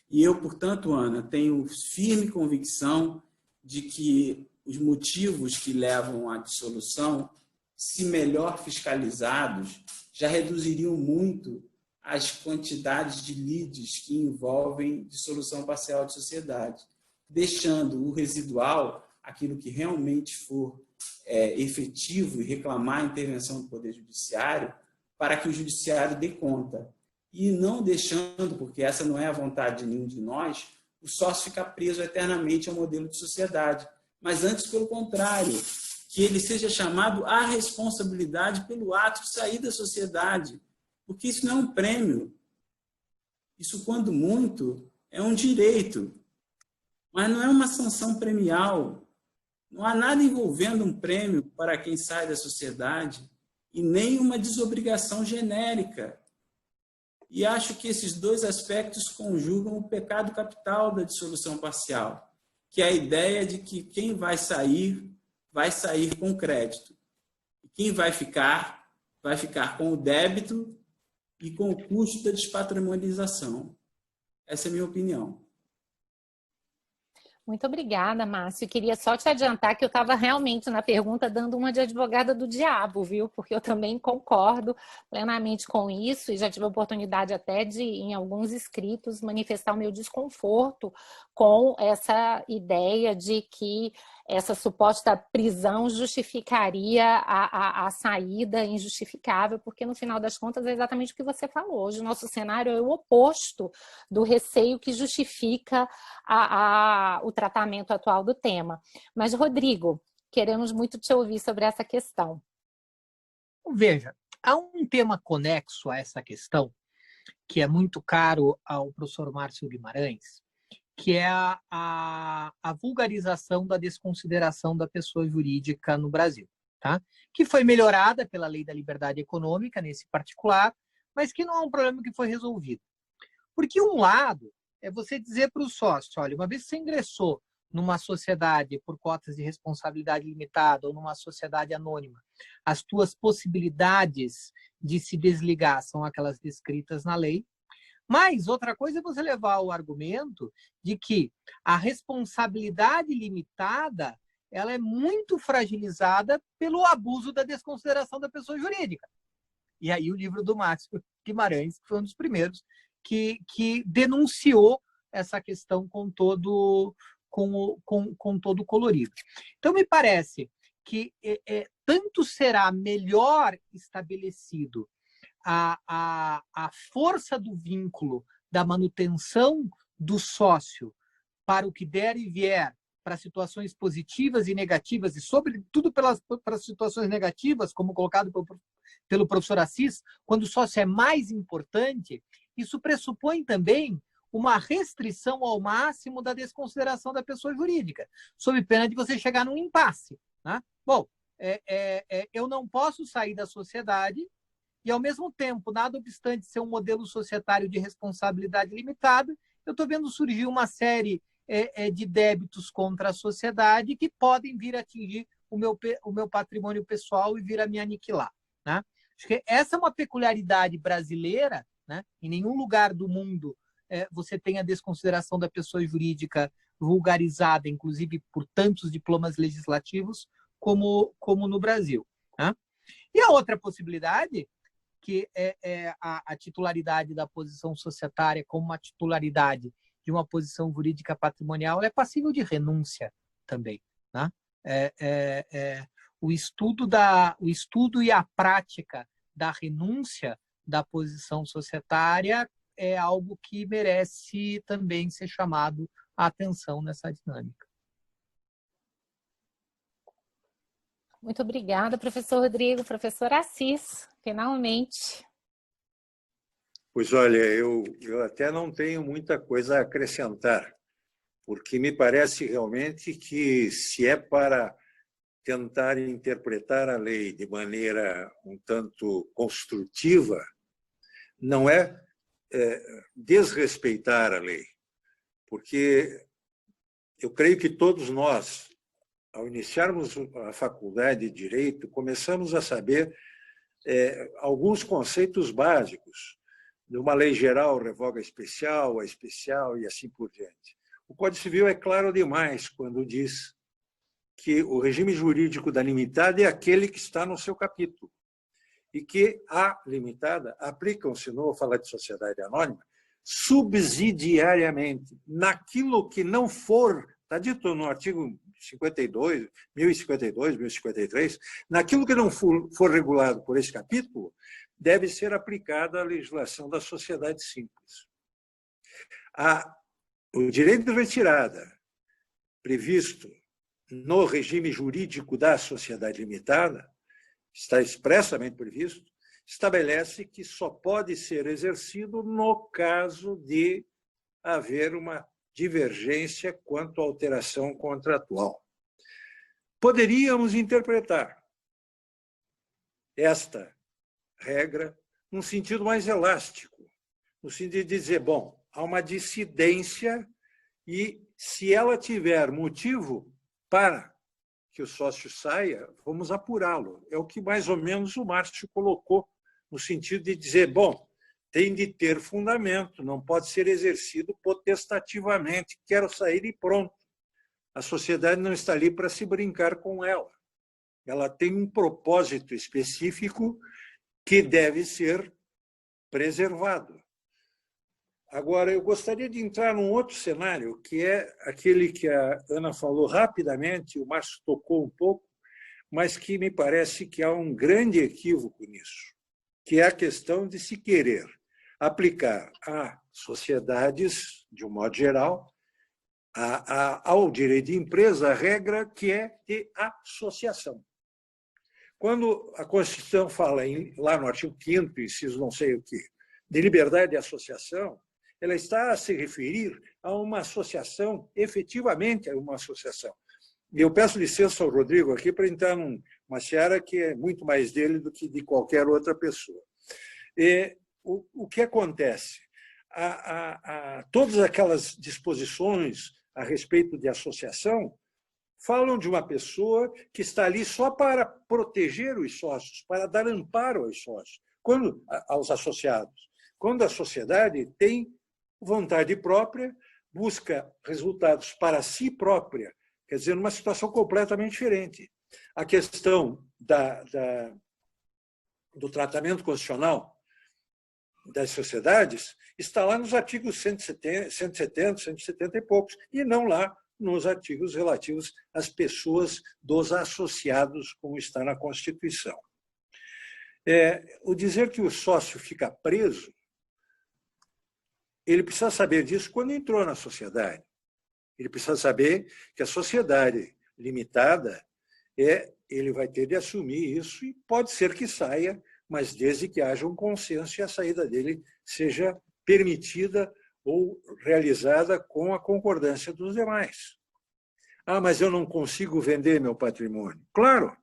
Speaker 4: E eu, portanto, Ana, tenho firme convicção de que os motivos que levam à dissolução, se melhor fiscalizados, já reduziriam muito as quantidades de lides que envolvem dissolução parcial de sociedade, deixando o residual, aquilo que realmente for efetivo, e reclamar a intervenção do Poder Judiciário, para que o Judiciário dê conta. E não deixando, porque essa não é a vontade de nenhum de nós, o sócio ficar preso eternamente ao modelo de sociedade. Mas antes, pelo contrário, que ele seja chamado à responsabilidade pelo ato de sair da sociedade, porque isso não é um prêmio. Isso, quando muito, é um direito, mas não é uma sanção premial. Não há nada envolvendo um prêmio para quem sai da sociedade e nem uma desobrigação genérica. E acho que esses dois aspectos conjugam o pecado capital da dissolução parcial, que é a ideia de que quem vai sair com crédito. E quem vai ficar com o débito e com o custo da despatrimonialização. Essa é a minha opinião.
Speaker 1: Muito obrigada, Márcio. Queria só te adiantar que eu estava realmente na pergunta dando uma de advogada do diabo, viu? Porque eu também concordo plenamente com isso e já tive a oportunidade até de, em alguns escritos, manifestar o meu desconforto com essa ideia de que essa suposta prisão justificaria a saída injustificável, porque no final das contas é exatamente o que você falou. Hoje o nosso cenário é o oposto do receio que justifica o tratamento atual do tema. Mas, Rodrigo, queremos muito te ouvir sobre essa questão.
Speaker 3: Veja, há um tema conexo a essa questão, que é muito caro ao professor Márcio Guimarães, que é a vulgarização da desconsideração da pessoa jurídica no Brasil, tá? Que foi melhorada pela Lei da Liberdade Econômica, nesse particular, mas que não é um problema que foi resolvido. Porque um lado é você dizer para o sócio, olha, uma vez que você ingressou numa sociedade por cotas de responsabilidade limitada ou numa sociedade anônima, as tuas possibilidades de se desligar são aquelas descritas na lei. Mas outra coisa é você levar o argumento de que a responsabilidade limitada ela é muito fragilizada pelo abuso da desconsideração da pessoa jurídica. E aí o livro do Márcio Guimarães foi um dos primeiros que denunciou essa questão com todo colorido. Então, me parece que tanto será melhor estabelecido a força do vínculo da manutenção do sócio para o que der e vier, para situações positivas e negativas, e sobretudo para as situações negativas, como colocado pelo professor Assis, quando o sócio é mais importante, isso pressupõe também uma restrição ao máximo da desconsideração da pessoa jurídica, sob pena de você chegar num impasse, né? Bom, eu não posso sair da sociedade e, ao mesmo tempo, nada obstante ser um modelo societário de responsabilidade limitada, eu estou vendo surgir uma série de débitos contra a sociedade que podem vir a atingir o meu patrimônio pessoal e vir a me aniquilar, né? Acho que essa é uma peculiaridade brasileira, né? Em nenhum lugar do mundo você tem a desconsideração da pessoa jurídica vulgarizada, inclusive por tantos diplomas legislativos, como no Brasil, né? E a outra possibilidade, que é a titularidade da posição societária como uma titularidade de uma posição jurídica patrimonial, ela é passível de renúncia também, né? O estudo e a prática da renúncia da posição societária é algo que merece também ser chamado a atenção nessa dinâmica.
Speaker 1: Muito obrigada, professor Rodrigo. Professor Assis, finalmente.
Speaker 2: Pois olha, eu até não tenho muita coisa a acrescentar, porque me parece realmente que, se é para tentar interpretar a lei de maneira um tanto construtiva, não é desrespeitar a lei, porque eu creio que todos nós, ao iniciarmos a faculdade de Direito, começamos a saber alguns conceitos básicos de uma lei geral, revoga especial, a especial e assim por diante. O Código Civil é claro demais quando diz que o regime jurídico da limitada é aquele que está no seu capítulo e que a limitada aplicam-se, não vou falar de sociedade anônima, subsidiariamente naquilo que não for, está dito no artigo 52, 1052, 1053, naquilo que não for regulado por esse capítulo, deve ser aplicada a legislação da sociedade simples. O direito de retirada previsto no regime jurídico da sociedade limitada, está expressamente previsto, estabelece que só pode ser exercido no caso de haver uma divergência quanto à alteração contratual. Poderíamos interpretar esta regra num sentido mais elástico, no sentido de dizer, bom, há uma dissidência e, se ela tiver motivo para que o sócio saia, vamos apurá-lo. É o que mais ou menos o Márcio colocou, no sentido de dizer, bom, tem de ter fundamento, não pode ser exercido potestativamente, quero sair e pronto. A sociedade não está ali para se brincar com ela. Ela tem um propósito específico que deve ser preservado. Agora, eu gostaria de entrar num outro cenário, que é aquele que a Ana falou rapidamente, o Márcio tocou um pouco, mas que me parece que há um grande equívoco nisso, que é a questão de se querer aplicar a sociedades, de um modo geral, ao direito de empresa, a regra que é de associação. Quando a Constituição fala, lá no artigo 5º, inciso não sei o quê, de liberdade de associação, ela está a se referir a uma associação, efetivamente a uma associação. E eu peço licença ao Rodrigo aqui para entrar numa seara que é muito mais dele do que de qualquer outra pessoa. O que acontece? Todas aquelas disposições a respeito de associação falam de uma pessoa que está ali só para proteger os sócios, para dar amparo aos sócios, aos associados. Quando a sociedade tem vontade própria, busca resultados para si própria, quer dizer, numa situação completamente diferente. A questão do tratamento constitucional das sociedades está lá nos artigos 170, 170 e poucos, e não lá nos artigos relativos às pessoas dos associados, como está na Constituição. O dizer que o sócio fica preso, ele precisa saber disso quando entrou na sociedade. Ele precisa saber que a sociedade limitada, ele vai ter de assumir isso e pode ser que saia, mas desde que haja um consenso e a saída dele seja permitida ou realizada com a concordância dos demais. Mas eu não consigo vender meu patrimônio. Claro,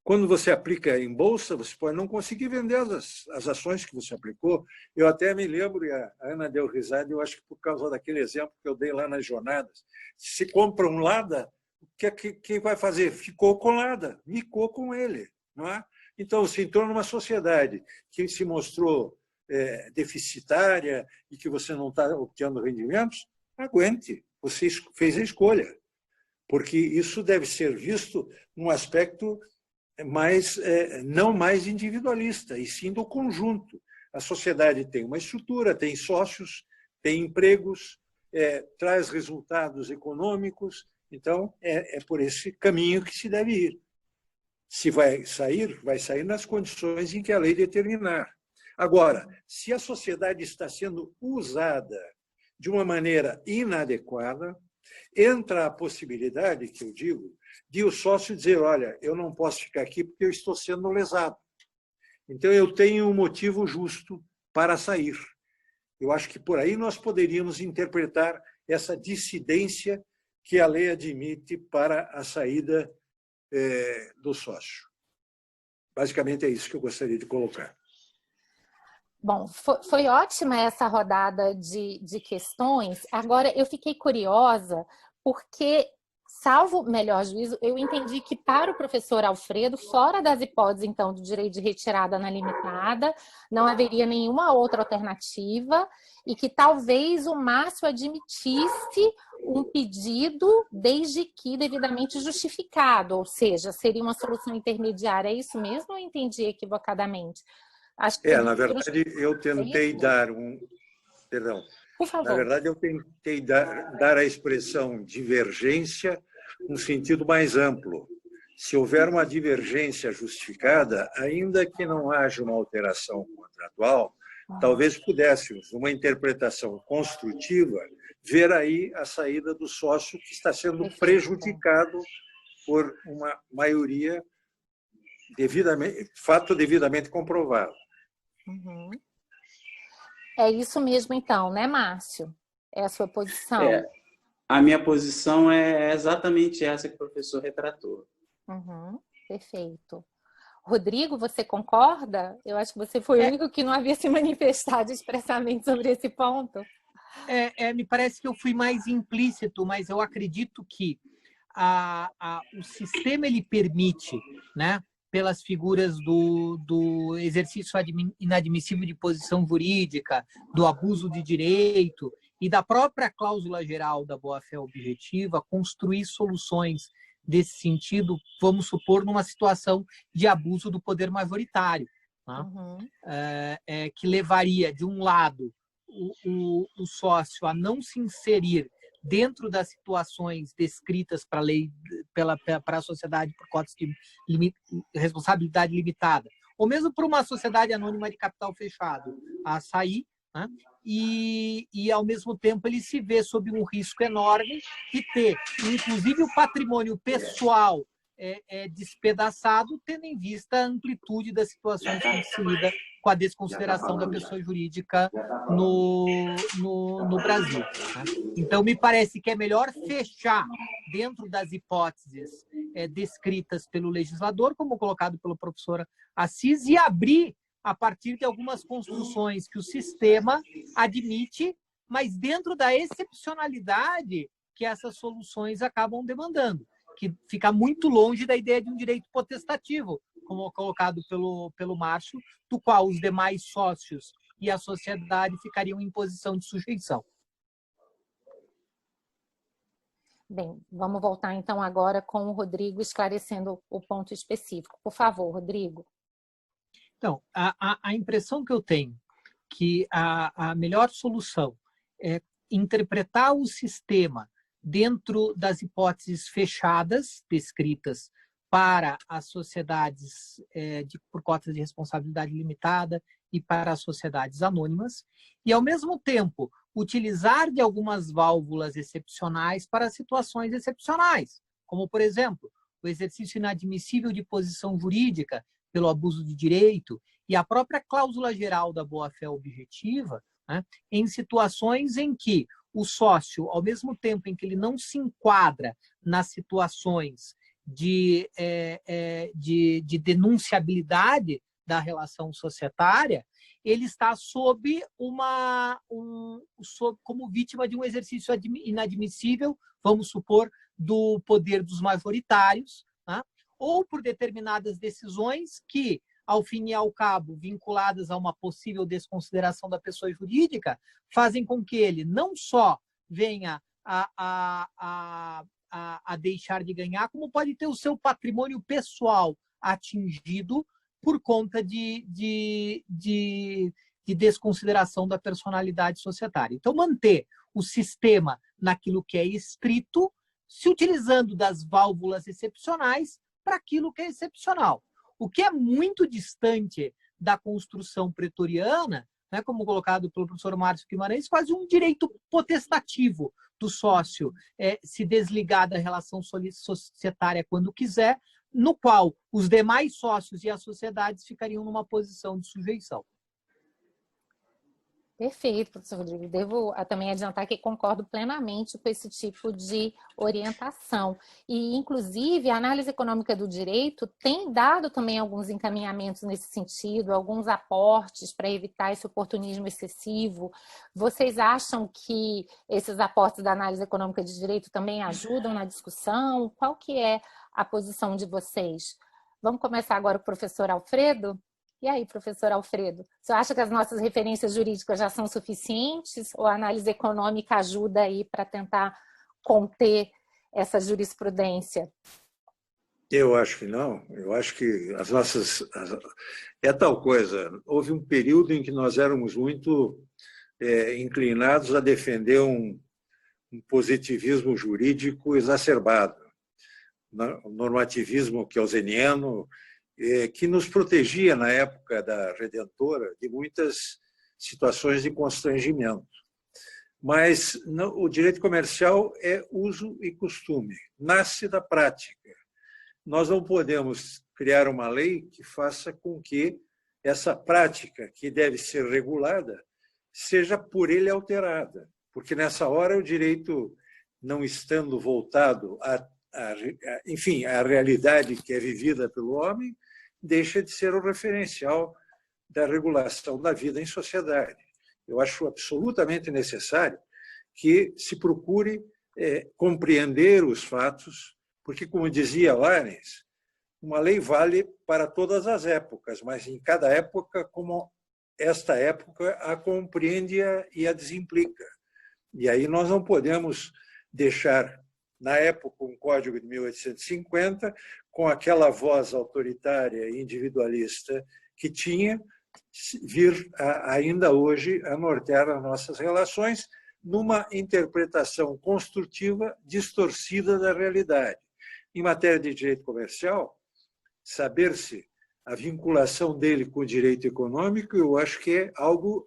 Speaker 2: quando você aplica em bolsa, você pode não conseguir vender as ações que você aplicou. Eu até me lembro, e a Ana deu risada, eu acho que por causa daquele exemplo que eu dei lá nas jornadas. Se compra um Lada, o que vai fazer? Ficou com Lada, micou com ele. Não é? Então, se entrou numa sociedade que se mostrou deficitária e que você não está obtendo rendimentos, aguente, você fez a escolha. Porque isso deve ser visto num aspecto não mais individualista, e sim do conjunto. A sociedade tem uma estrutura, tem sócios, tem empregos, traz resultados econômicos, então é por esse caminho que se deve ir. Se vai sair nas condições em que a lei determinar. Agora, se a sociedade está sendo usada de uma maneira inadequada, entra a possibilidade, que eu digo, de o sócio dizer, olha, eu não posso ficar aqui porque eu estou sendo lesado. Então, eu tenho um motivo justo para sair. Eu acho que por aí nós poderíamos interpretar essa dissidência que a lei admite para a saída do sócio. Basicamente é isso que eu gostaria de colocar.
Speaker 1: Bom, foi ótima essa rodada de questões. Agora, eu fiquei curiosa porque, salvo melhor juízo, eu entendi que para o professor Alfredo, fora das hipóteses, então, do direito de retirada na limitada, não haveria nenhuma outra alternativa e que talvez o Márcio admitisse um pedido desde que devidamente justificado, ou seja, seria uma solução intermediária. É isso mesmo ou eu entendi equivocadamente? Acho que
Speaker 2: na verdade, eu tentei dar Perdão.
Speaker 1: Por favor.
Speaker 2: Na verdade, eu tentei dar a expressão divergência num sentido mais amplo. Se houver uma divergência justificada, ainda que não haja uma alteração contratual, talvez pudéssemos, numa interpretação construtiva, ver aí a saída do sócio que está sendo prejudicado por uma maioria fato devidamente comprovado.
Speaker 1: Uhum. É isso mesmo, então, né, Márcio? É a sua posição?
Speaker 4: A minha posição é exatamente essa que o professor retratou.
Speaker 1: Uhum. Perfeito. Rodrigo, você concorda? Eu acho que você foi o único que não havia se manifestado expressamente sobre esse ponto.
Speaker 3: Me parece que eu fui mais implícito, mas eu acredito que o sistema ele permite, né, pelas figuras do exercício inadmissível de posição jurídica, do abuso de direito e da própria cláusula geral da boa-fé objetiva, construir soluções desse sentido, vamos supor, numa situação de abuso do poder majoritário, né? Que levaria, de um lado, o sócio a não se inserir dentro das situações descritas para a lei, para a sociedade por cotas de responsabilidade limitada, ou mesmo para uma sociedade anônima de capital fechado, a sair, né? E, ao mesmo tempo, ele se vê sob um risco enorme de ter, inclusive, o patrimônio pessoal despedaçado, tendo em vista a amplitude das situações que se lida com a desconsideração da pessoa jurídica no Brasil, né? Então, me parece que é melhor fechar dentro das hipóteses descritas pelo legislador, como colocado pelo professor Assis, e abrir a partir de algumas construções que o sistema admite, mas dentro da excepcionalidade que essas soluções acabam demandando, que fica muito longe da ideia de um direito potestativo, como colocado pelo Márcio, do qual os demais sócios e a sociedade ficariam em posição de sujeição.
Speaker 1: Bem, vamos voltar então agora com o Rodrigo esclarecendo o ponto específico. Por favor, Rodrigo.
Speaker 3: Então, a impressão que eu tenho que a melhor solução é interpretar o sistema dentro das hipóteses fechadas, descritas para as sociedades por cotas de responsabilidade limitada e para as sociedades anônimas, e, ao mesmo tempo, utilizar de algumas válvulas excepcionais para situações excepcionais, como, por exemplo, o exercício inadmissível de posição jurídica pelo abuso de direito e a própria cláusula geral da boa-fé objetiva, né, em situações em que o sócio, ao mesmo tempo em que ele não se enquadra nas situações de denunciabilidade da relação societária, ele está como vítima de um exercício inadmissível, vamos supor, do poder dos majoritários, né? Ou por determinadas decisões que, ao fim e ao cabo, vinculadas a uma possível desconsideração da pessoa jurídica, fazem com que ele não só venha a deixar de ganhar, como pode ter o seu patrimônio pessoal atingido por conta de desconsideração da personalidade societária. Então, manter o sistema naquilo que é estrito, se utilizando das válvulas excepcionais para aquilo que é excepcional. O que é muito distante da construção pretoriana, né, como colocado pelo professor Márcio Guimarães, quase um direito potestativo do sócio se desligar da relação societária quando quiser, no qual os demais sócios e as sociedades ficariam numa posição de sujeição.
Speaker 1: Perfeito, professor Rodrigo. Devo também adiantar que concordo plenamente com esse tipo de orientação. E, inclusive, a análise econômica do direito tem dado também alguns encaminhamentos nesse sentido, alguns aportes para evitar esse oportunismo excessivo. Vocês acham que esses aportes da análise econômica de direito também ajudam na discussão? Qual que é a posição de vocês? Vamos começar agora com o professor Alfredo? E aí, professor Alfredo, você acha que as nossas referências jurídicas já são suficientes ou a análise econômica ajuda aí para tentar conter essa jurisprudência?
Speaker 2: Eu acho que não. Eu acho que as nossas... É tal coisa. Houve um período em que nós éramos muito inclinados a defender um positivismo jurídico exacerbado, um normativismo keynesiano, que nos protegia, na época da Redentora, de muitas situações de constrangimento. Mas o direito comercial é uso e costume, nasce da prática. nós não podemos criar uma lei que faça com que essa prática, que deve ser regulada, seja por ele alterada, porque nessa hora o direito, não estando voltado enfim, à realidade que é vivida pelo homem, deixa de ser o referencial da regulação da vida em sociedade. Eu acho absolutamente necessário que se procure compreender os fatos, porque, como dizia Larens, uma lei vale para todas as épocas, mas em cada época, como esta época a compreende e a desimplica. E aí nós não podemos deixar, na época, um Código de 1850, com aquela voz autoritária e individualista que tinha, vir ainda hoje a nortear as nossas relações numa interpretação construtiva distorcida da realidade. Em matéria de direito comercial, saber-se a vinculação dele com o direito econômico, eu acho que é algo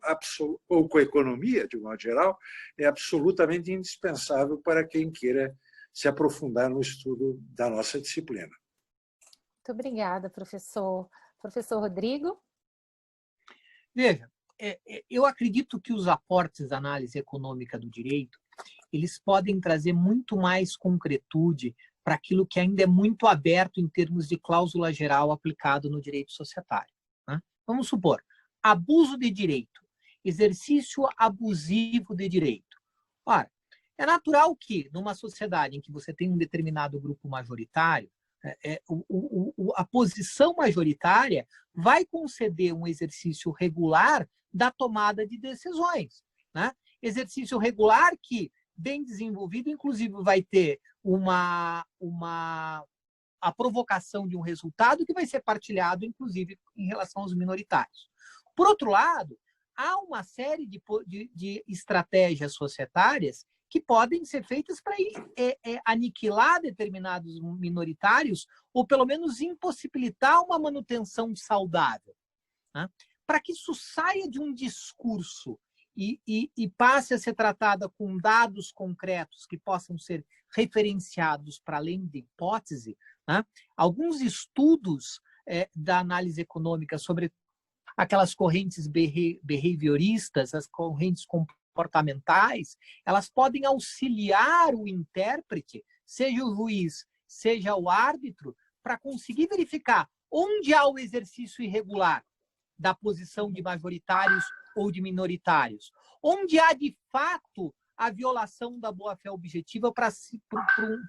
Speaker 2: ou com a economia, de modo geral, é absolutamente indispensável para quem queira se aprofundar no estudo da nossa disciplina.
Speaker 1: Muito obrigada, professor. Professor Rodrigo?
Speaker 3: Veja, eu acredito que os aportes da análise econômica do direito, eles podem trazer muito mais concretude para aquilo que ainda é muito aberto em termos de cláusula geral aplicado no direito societário, né? Vamos supor, abuso de direito, exercício abusivo de direito. Ora, é natural que, numa sociedade em que você tem um determinado grupo majoritário, a posição majoritária vai conceder um exercício regular da tomada de decisões, né? Exercício regular que, bem desenvolvido, inclusive vai ter a provocação de um resultado que vai ser partilhado, inclusive, em relação aos minoritários. Por outro lado, há uma série de estratégias societárias que podem ser feitas para aniquilar determinados minoritários ou, pelo menos, impossibilitar uma manutenção saudável, né? Para que isso saia de um discurso e passe a ser tratada com dados concretos que possam ser referenciados para além de hipótese, né? Alguns estudos da análise econômica sobre aquelas correntes behavioristas, as correntes comportamentais, elas podem auxiliar o intérprete, seja o juiz, seja o árbitro, para conseguir verificar onde há o exercício irregular da posição de majoritários ou de minoritários, onde há, de fato, a violação da boa-fé objetiva para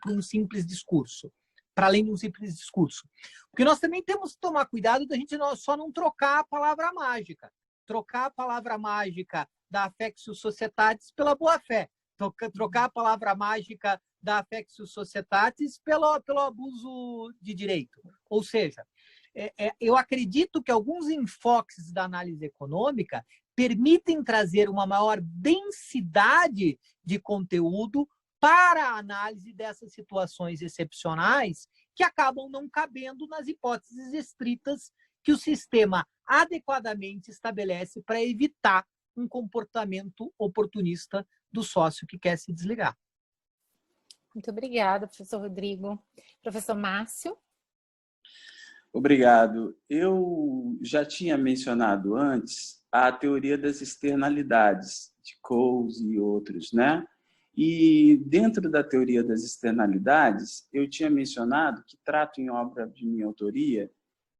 Speaker 3: um simples discurso, para além de um simples discurso. Porque nós também temos que tomar cuidado da gente só não trocar a palavra mágica, trocar a palavra mágica da affectio societatis pela boa-fé, trocar a palavra mágica da affectio societatis pelo abuso de direito. Ou seja, eu acredito que alguns enfoques da análise econômica permitem trazer uma maior densidade de conteúdo para a análise dessas situações excepcionais que acabam não cabendo nas hipóteses estritas que o sistema adequadamente estabelece para evitar um comportamento oportunista do sócio que quer se desligar.
Speaker 1: Muito obrigada, professor Rodrigo. Professor Márcio?
Speaker 4: Obrigado. Eu já tinha mencionado antes a teoria das externalidades, de Coase e outros, né? E dentro da teoria das externalidades, eu tinha mencionado que trato em obra de minha autoria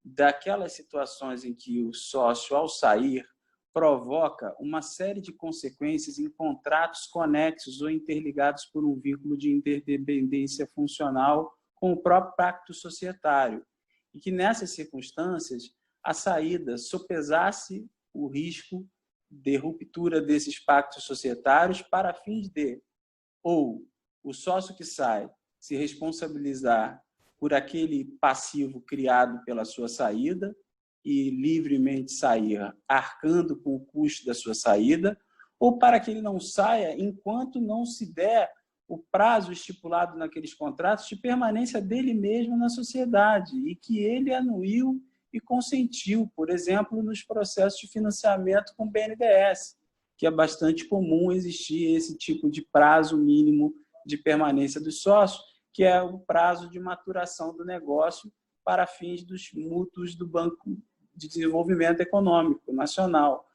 Speaker 4: daquelas situações em que o sócio, ao sair, provoca uma série de consequências em contratos conexos ou interligados por um vínculo de interdependência funcional com o próprio pacto societário, e que nessas circunstâncias a saída sopesasse o risco de ruptura desses pactos societários para fins de ou o sócio que sai se responsabilizar por aquele passivo criado pela sua saída e livremente sair arcando com o custo da sua saída, ou para que ele não saia enquanto não se der o prazo estipulado naqueles contratos de permanência dele mesmo na sociedade e que ele anuiu e consentiu, por exemplo, nos processos de financiamento com o BNDES, que é bastante comum existir esse tipo de prazo mínimo de permanência dos sócios, que é o prazo de maturação do negócio para fins dos mútuos do Banco de Desenvolvimento Econômico Nacional.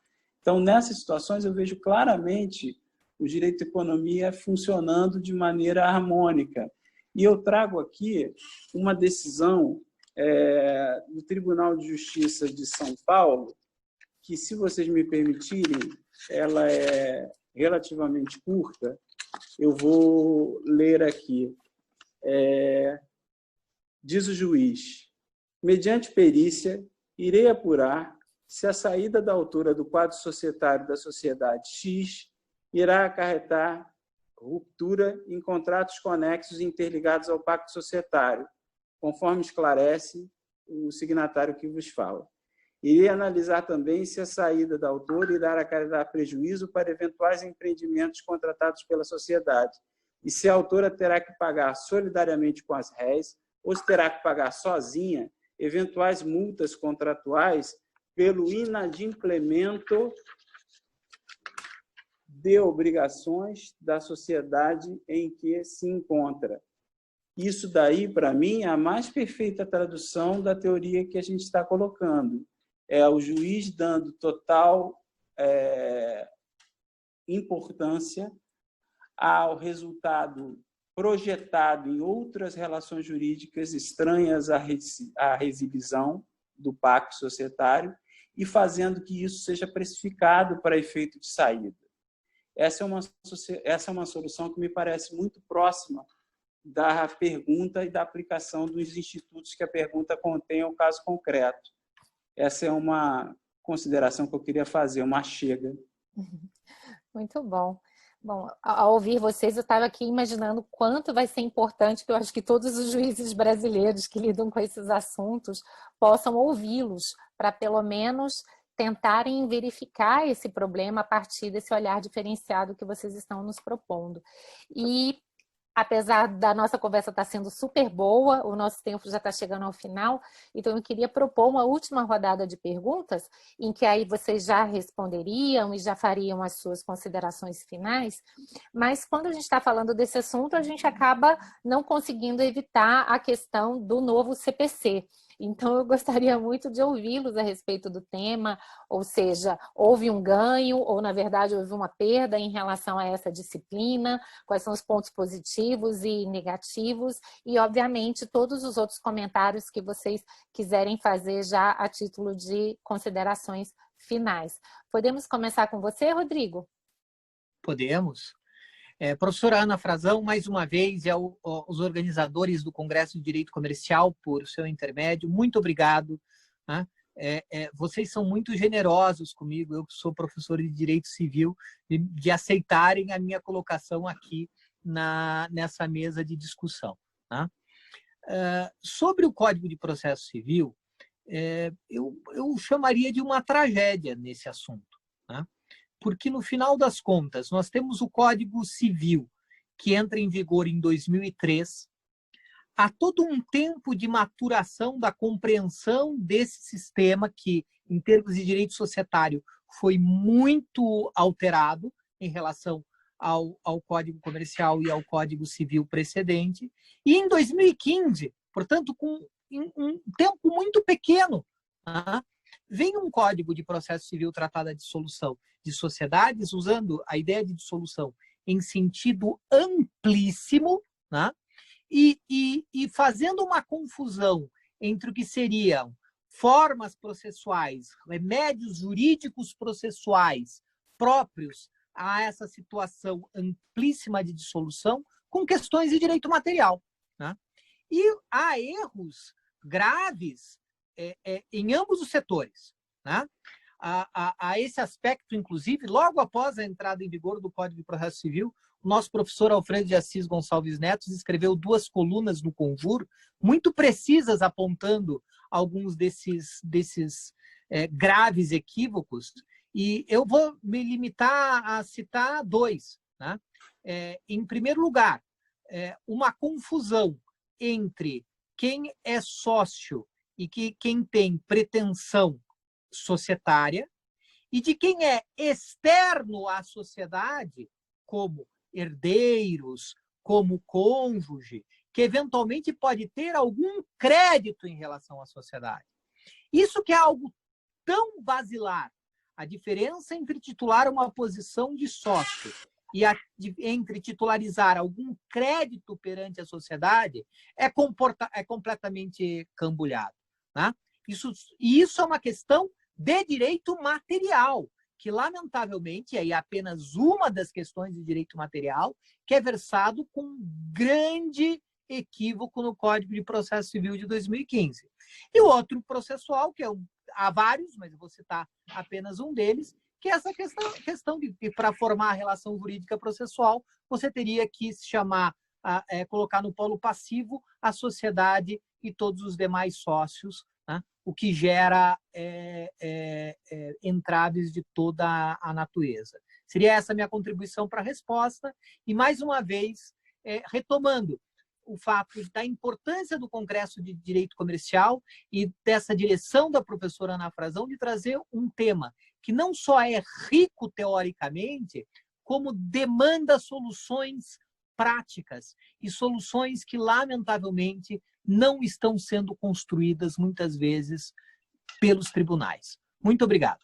Speaker 4: Então, nessas situações, eu vejo claramente o direito de economia funcionando de maneira harmônica. E eu trago aqui uma decisão do Tribunal de Justiça de São Paulo, que, se vocês me permitirem, ela é relativamente curta, eu vou ler aqui. Diz o juiz: mediante perícia, irei apurar se a saída da autora do quadro societário da sociedade X irá acarretar ruptura em contratos conexos e interligados ao pacto societário, conforme esclarece o signatário que vos fala. Irei analisar também se a saída da autora irá acarretar prejuízo para eventuais empreendimentos contratados pela sociedade, e se a autora terá que pagar solidariamente com as réis ou se terá que pagar sozinha eventuais multas contratuais pelo inadimplemento de obrigações da sociedade em que se encontra. Isso daí, para mim, é a mais perfeita tradução da teoria que a gente está colocando. É o juiz dando total importância ao resultado projetado em outras relações jurídicas estranhas à rescisão do pacto societário e fazendo que isso seja precificado para efeito de saída. Essa é uma solução que me parece muito próxima da pergunta e da aplicação dos institutos que a pergunta contém ao caso concreto. Essa é uma consideração que eu queria fazer, uma chega.
Speaker 1: Muito bom. Bom, ao ouvir vocês, eu estava aqui imaginando quanto vai ser importante, que eu acho que todos os juízes brasileiros que lidam com esses assuntos possam ouvi-los, para pelo menos tentarem verificar esse problema a partir desse olhar diferenciado que vocês estão nos propondo. E, apesar da nossa conversa estar sendo super boa, o nosso tempo já está chegando ao final, então eu queria propor uma última rodada de perguntas, em que aí vocês já responderiam e já fariam as suas considerações finais, mas quando a gente está falando desse assunto, a gente acaba não conseguindo evitar a questão do novo CPC. Então, eu gostaria muito de ouvi-los a respeito do tema, ou seja, houve um ganho, ou, na verdade, houve uma perda em relação a essa disciplina, quais são os pontos positivos e negativos, e, obviamente, todos os outros comentários que vocês quiserem fazer já a título de considerações finais. Podemos começar com você, Rodrigo?
Speaker 3: Podemos. Professora Ana Frazão, mais uma vez, e aos organizadores do Congresso de Direito Comercial por seu intermédio, muito obrigado. Né? Vocês são muito generosos comigo, eu que sou professor de Direito Civil, de aceitarem a minha colocação aqui nessa mesa de discussão. Né? Sobre o Código de Processo Civil, eu chamaria de uma tragédia nesse assunto. Né? Porque, no final das contas, nós temos o Código Civil, que entra em vigor em 2003. Há todo um tempo de maturação da compreensão desse sistema, que, em termos de direito societário, foi muito alterado em relação ao Código Comercial e ao Código Civil precedente. E, em 2015, portanto, com um tempo muito pequeno, vem um Código de Processo Civil tratado a dissolução de sociedades, usando a ideia de dissolução em sentido amplíssimo, né? e fazendo uma confusão entre o que seriam formas processuais, remédios jurídicos processuais próprios a essa situação amplíssima de dissolução, com questões de direito material. Né? E há erros graves em ambos os setores. Né? A esse aspecto, inclusive, logo após a entrada em vigor do Código de Processo Civil, o nosso professor Alfredo de Assis Gonçalves Neto escreveu 2 colunas no Conjur, muito precisas, apontando alguns desses graves equívocos, e eu vou me limitar a citar 2. Né? Em primeiro lugar, uma confusão entre quem é sócio e quem tem pretensão societária, e de quem é externo à sociedade, como herdeiros, como cônjuge, que eventualmente pode ter algum crédito em relação à sociedade. Isso que é algo tão basilar, a diferença entre titular uma posição de sócio e entre titularizar algum crédito perante a sociedade é completamente cambulhado. Né? Isso é uma questão de direito material, que, lamentavelmente, é apenas uma das questões de direito material que é versado com grande equívoco no Código de Processo Civil de 2015. E o outro processual, que há vários, mas eu vou citar apenas um deles, que é essa questão de para formar a relação jurídica processual, você teria que se chamar, colocar no polo passivo a sociedade e todos os demais sócios, né? O que gera entraves de toda a natureza. Seria essa a minha contribuição para a resposta. E, mais uma vez, retomando o fato da importância do Congresso de Direito Comercial e dessa direção da professora Ana Frazão de trazer um tema que não só é rico teoricamente, como demanda soluções práticas e soluções que, lamentavelmente, não estão sendo construídas, muitas vezes, pelos tribunais. Muito obrigado.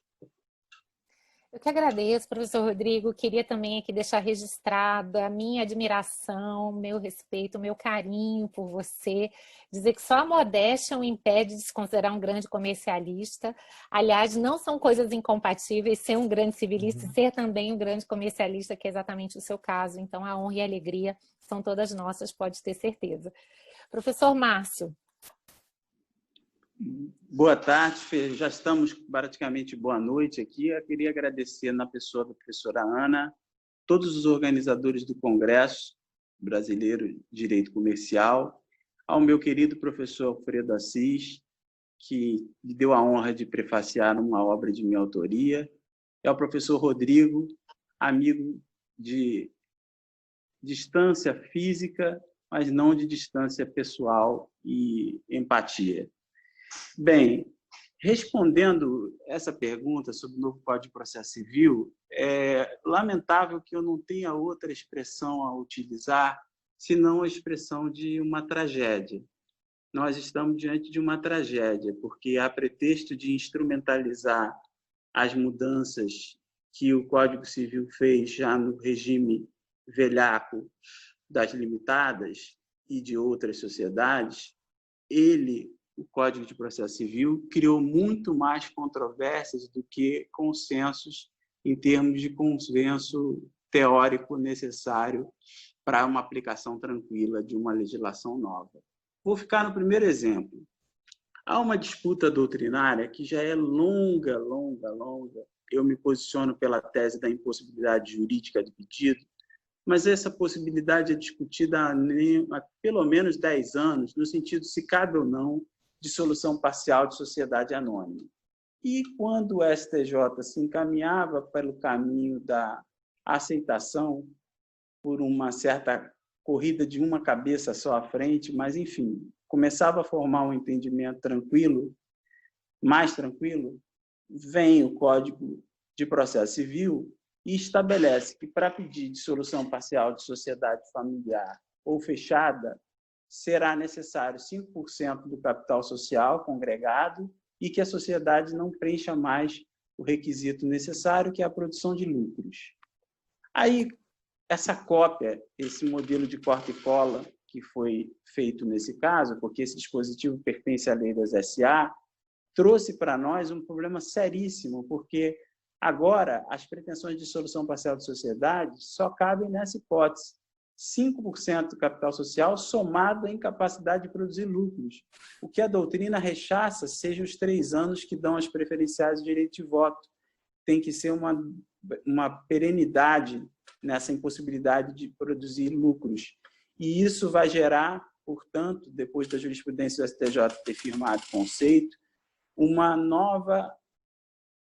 Speaker 1: Eu que agradeço, professor Rodrigo. Queria também aqui deixar registrada a minha admiração, meu respeito, meu carinho por você. Dizer que só a modéstia o impede de se considerar um grande comercialista. Aliás, não são coisas incompatíveis ser um grande civilista e ser também um grande comercialista, que é exatamente o seu caso. Então, a honra e a alegria são todas nossas, pode ter certeza. Professor Márcio.
Speaker 4: Boa tarde, Fê. Já estamos praticamente boa noite aqui. Eu queria agradecer, na pessoa da professora Ana, todos os organizadores do Congresso Brasileiro de Direito Comercial, ao meu querido professor Alfredo Assis, que me deu a honra de prefaciar uma obra de minha autoria, e ao professor Rodrigo, amigo de distância física, mas não de distância pessoal e empatia. Bem, respondendo essa pergunta sobre o novo Código de Processo Civil, é lamentável que eu não tenha outra expressão a utilizar senão a expressão de uma tragédia. Nós estamos diante de uma tragédia, porque a pretexto de instrumentalizar as mudanças que o Código Civil fez já no regime velhaco das limitadas e de outras sociedades, o Código de Processo Civil criou muito mais controvérsias do que consensos em termos de consenso teórico necessário para uma aplicação tranquila de uma legislação nova. Vou ficar no primeiro exemplo. Há uma disputa doutrinária que já é longa. Eu me posiciono pela tese da impossibilidade jurídica do pedido, mas essa possibilidade é discutida há pelo menos 10 anos, no sentido se cabe ou não de solução parcial de sociedade anônima. E quando o STJ se encaminhava pelo caminho da aceitação por uma certa corrida de uma cabeça só à frente, mas, enfim, começava a formar um entendimento tranquilo, mais tranquilo, vem o Código de Processo Civil e estabelece que, para pedir dissolução parcial de sociedade familiar ou fechada, será necessário 5% do capital social congregado e que a sociedade não preencha mais o requisito necessário, que é a produção de lucros. Aí, essa cópia, esse modelo de corta e cola que foi feito nesse caso, porque esse dispositivo pertence à lei das SA, trouxe para nós um problema seríssimo, porque agora as pretensões de dissolução parcial de sociedade só cabem nessa hipótese. 5% do capital social somado à incapacidade de produzir lucros, o que a doutrina rechaça seja os 3 anos que dão as preferenciais de direito de voto. Tem que ser uma perenidade nessa impossibilidade de produzir lucros. E isso vai gerar, portanto, depois da jurisprudência do STJ ter firmado o conceito, uma nova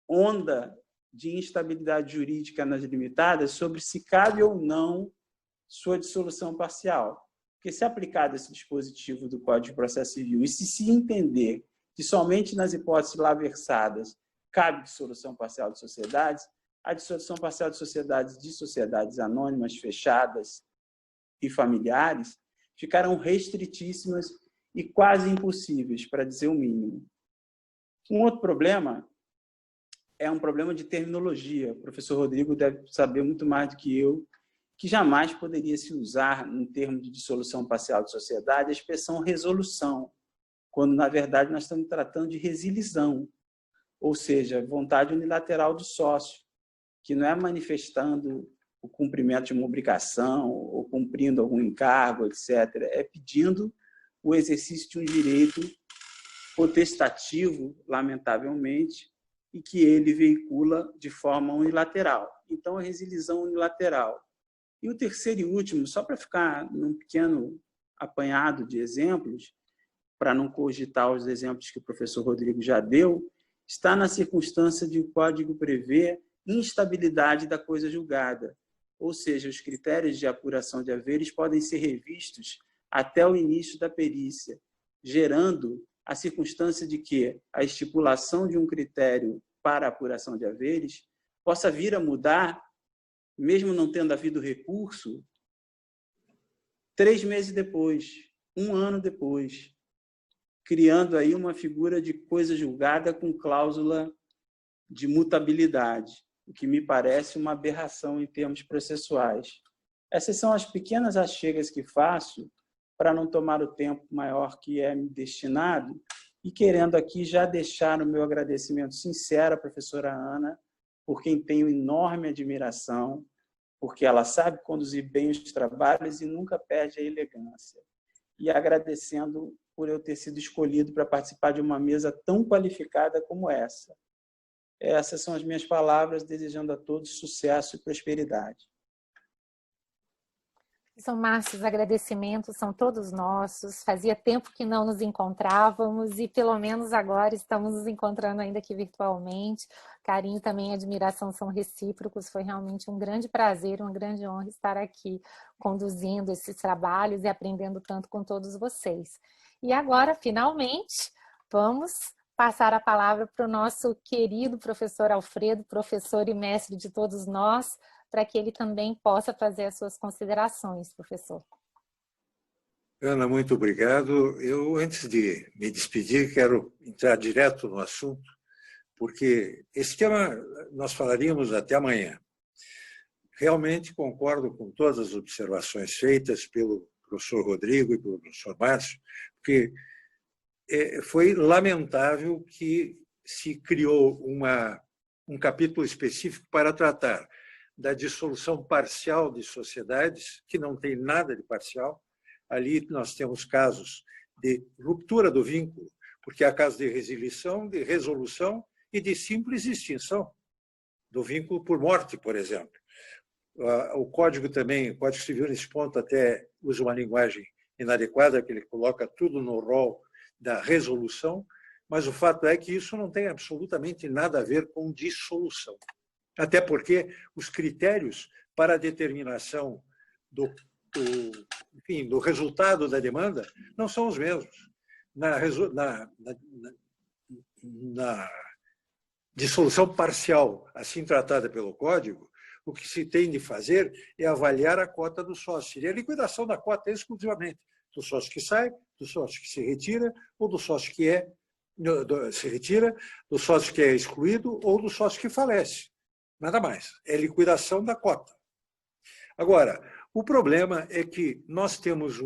Speaker 4: onda de instabilidade jurídica nas limitadas sobre se cabe ou não sua dissolução parcial. Porque se aplicado esse dispositivo do Código de Processo Civil e se entender que somente nas hipóteses lá versadas cabe dissolução parcial de sociedades, a dissolução parcial de sociedades anônimas, fechadas e familiares ficarão restritíssimas e quase impossíveis, para dizer o mínimo. Um outro problema é um problema de terminologia. O professor Rodrigo deve saber muito mais do que eu, que jamais poderia se usar, no termo de dissolução parcial de sociedade, a expressão resolução, quando, na verdade, nós estamos tratando de resilição, ou seja, vontade unilateral do sócio, que não é manifestando o cumprimento de uma obrigação ou cumprindo algum encargo, etc. É pedindo o exercício de um direito potestativo, lamentavelmente, e que ele veicula de forma unilateral. Então, a resilição unilateral. E o terceiro e último, só para ficar num pequeno apanhado de exemplos, para não cogitar os exemplos que o professor Rodrigo já deu, está na circunstância de o Código prever instabilidade da coisa julgada, ou seja, os critérios de apuração de haveres podem ser revistos até o início da perícia, gerando a circunstância de que a estipulação de um critério para a apuração de haveres possa vir a mudar, mesmo não tendo havido recurso, 3 meses depois, 1 ano depois, criando aí uma figura de coisa julgada com cláusula de mutabilidade, o que me parece uma aberração em termos processuais. Essas são as pequenas achegas que faço para não tomar o tempo maior que é me destinado e querendo aqui já deixar o meu agradecimento sincero à professora Ana, por quem tenho enorme admiração, porque ela sabe conduzir bem os trabalhos e nunca perde a elegância. E agradecendo por eu ter sido escolhido para participar de uma mesa tão qualificada como essa. Essas são as minhas palavras, desejando a todos sucesso e prosperidade.
Speaker 1: São Márcio, os agradecimentos são todos nossos. Fazia tempo que não nos encontrávamos e pelo menos agora estamos nos encontrando ainda aqui virtualmente. Carinho também e admiração são recíprocos. Foi realmente um grande prazer, uma grande honra estar aqui conduzindo esses trabalhos e aprendendo tanto com todos vocês. E agora, finalmente, vamos passar a palavra para o nosso querido professor Alfredo, professor e mestre de todos nós, para que ele também possa fazer as suas considerações, professor.
Speaker 2: Ana, muito obrigado. Eu, antes de me despedir, quero entrar direto no assunto, porque esse tema nós falaríamos até amanhã. Realmente concordo com todas as observações feitas pelo professor Rodrigo e pelo professor Márcio, porque foi lamentável que se criou um capítulo específico para tratar da dissolução parcial de sociedades, que não tem nada de parcial. Ali nós temos casos de ruptura do vínculo, porque há casos de resilição, de resolução e de simples extinção do vínculo por morte, por exemplo. O Código também, o Código Civil, nesse ponto, até usa uma linguagem inadequada, que ele coloca tudo no rol da resolução, mas o fato é que isso não tem absolutamente nada a ver com dissolução. Até porque os critérios para a determinação do resultado da demanda não são os mesmos. Na dissolução parcial, assim tratada pelo Código, o que se tem de fazer é avaliar a cota do sócio. Seria a liquidação da cota exclusivamente do sócio que sai, do sócio que se retira, ou do sócio que se retira, do sócio que é excluído ou do sócio que falece. Nada mais. É liquidação da cota. Agora, o problema é que nós temos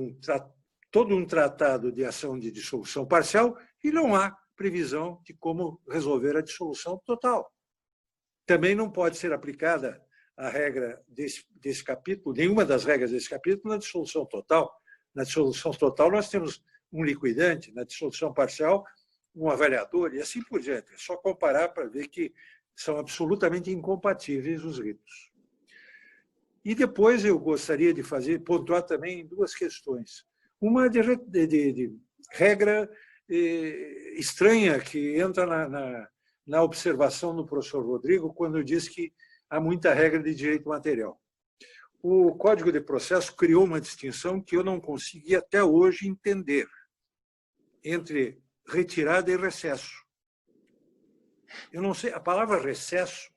Speaker 2: todo um tratado de ação de dissolução parcial e não há previsão de como resolver a dissolução total. Também não pode ser aplicada a regra desse capítulo, nenhuma das regras desse capítulo, na dissolução total. Na dissolução total, nós temos um liquidante, na dissolução parcial, um avaliador, e assim por diante. É só comparar para ver que são absolutamente incompatíveis os ritos. E depois eu gostaria de pontuar também 2 questões. Uma de regra estranha que entra na observação do professor Rodrigo quando diz que há muita regra de direito material. O Código de Processo criou uma distinção que eu não consegui até hoje entender entre retirada e recesso. Eu não sei, a palavra recesso,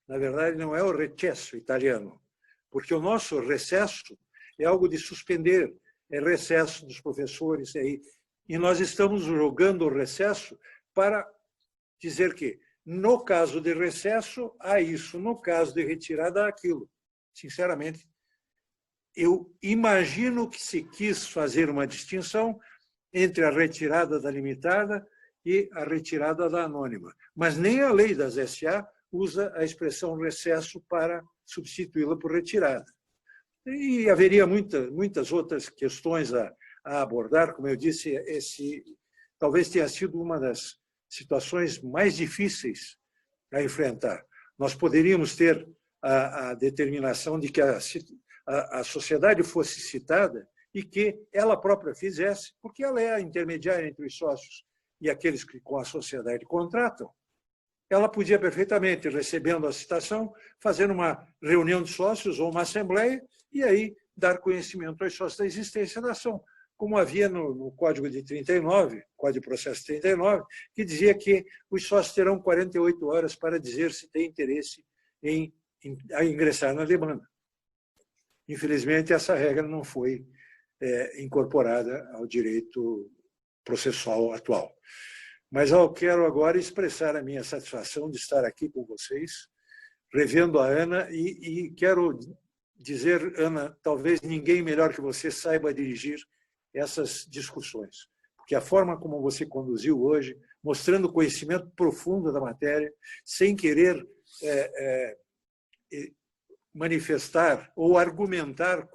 Speaker 2: na verdade, não é o recesso italiano, porque o nosso recesso é algo de suspender, recesso dos professores. E nós estamos jogando o recesso para dizer que, no caso de recesso, há isso, no caso de retirada, há aquilo. Sinceramente, eu imagino que se quis fazer uma distinção entre a retirada da limitada e a retirada da anônima. Mas nem a lei das SA usa a expressão recesso para substituí-la por retirada. E haveria muitas outras questões a abordar. Como eu disse, talvez tenha sido uma das situações mais difíceis a enfrentar. Nós poderíamos ter a determinação de que a sociedade fosse citada e que ela própria fizesse, porque ela é a intermediária entre os sócios e aqueles que com a sociedade contratam. Ela podia perfeitamente, recebendo a citação, fazer uma reunião de sócios ou uma assembleia e aí dar conhecimento aos sócios da existência da ação, como havia no Código de 39, Código de Processo 39, que dizia que os sócios terão 48 horas para dizer se têm interesse em ingressar na demanda. Infelizmente, essa regra não foi incorporada ao direito processual atual. Mas eu quero agora expressar a minha satisfação de estar aqui com vocês, revendo a Ana, e quero dizer, Ana, talvez ninguém melhor que você saiba dirigir essas discussões, porque a forma como você conduziu hoje, mostrando conhecimento profundo da matéria, sem querer manifestar ou argumentar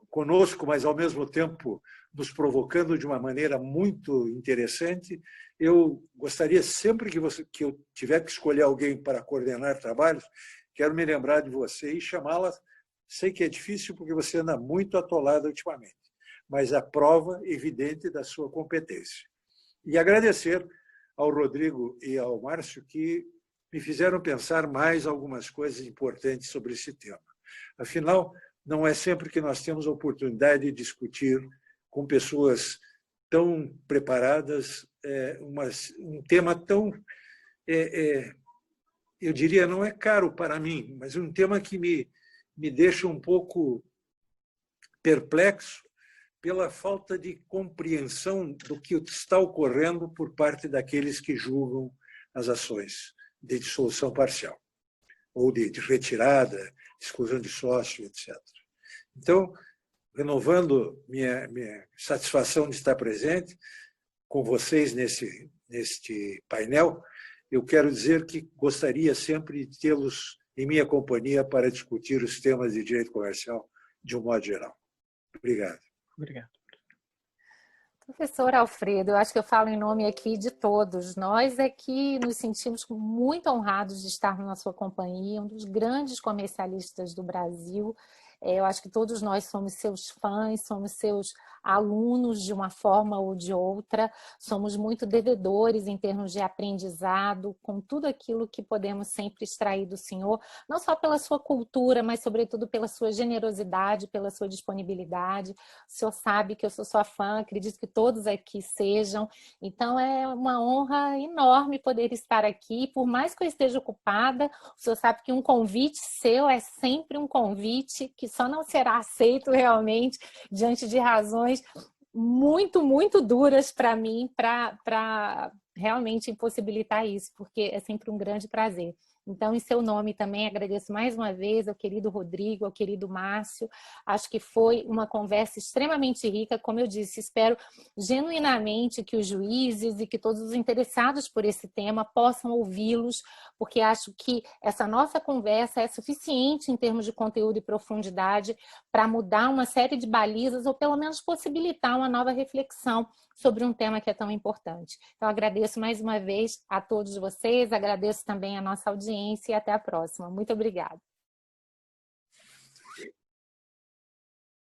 Speaker 2: conosco, mas ao mesmo tempo nos provocando de uma maneira muito interessante. Eu gostaria sempre que eu tiver que escolher alguém para coordenar trabalhos, quero me lembrar de você e chamá-la. Sei que é difícil porque você anda muito atolada ultimamente, mas a prova evidente da sua competência. E agradecer ao Rodrigo e ao Márcio que me fizeram pensar mais algumas coisas importantes sobre esse tema. Afinal, não é sempre que nós temos a oportunidade de discutir com pessoas tão preparadas um tema tão, eu diria, não é caro para mim, mas um tema que me deixa um pouco perplexo pela falta de compreensão do que está ocorrendo por parte daqueles que julgam as ações de dissolução parcial, ou de retirada, exclusão de sócio, etc. Então, renovando minha satisfação de estar presente com vocês neste painel, eu quero dizer que gostaria sempre de tê-los em minha companhia para discutir os temas de direito comercial de um modo geral. Obrigado.
Speaker 3: Obrigado.
Speaker 1: Professor Alfredo, eu acho que eu falo em nome aqui de todos. Nós é que nos sentimos muito honrados de estarmos na sua companhia, um dos grandes comercialistas do Brasil. Eu acho que todos nós somos seus fãs, somos seus alunos de uma forma ou de outra, somos muito devedores em termos de aprendizado, com tudo aquilo que podemos sempre extrair do senhor, não só pela sua cultura, mas sobretudo pela sua generosidade, pela sua disponibilidade. O senhor sabe que eu sou sua fã, acredito que todos aqui sejam, então é uma honra enorme poder estar aqui, por mais que eu esteja ocupada, o senhor sabe que um convite seu é sempre um convite que só não será aceito realmente diante de razões muito, muito duras para mim, para realmente impossibilitar isso, porque é sempre um grande prazer. Então, em seu nome também agradeço mais uma vez ao querido Rodrigo, ao querido Márcio. Acho que foi uma conversa extremamente rica, como eu disse, espero genuinamente que os juízes e que todos os interessados por esse tema possam ouvi-los, porque acho que essa nossa conversa é suficiente em termos de conteúdo e profundidade para mudar uma série de balizas ou pelo menos possibilitar uma nova reflexão sobre um tema que é tão importante. Então, agradeço mais uma vez a todos vocês, agradeço também a nossa audiência e até a próxima. Muito obrigada.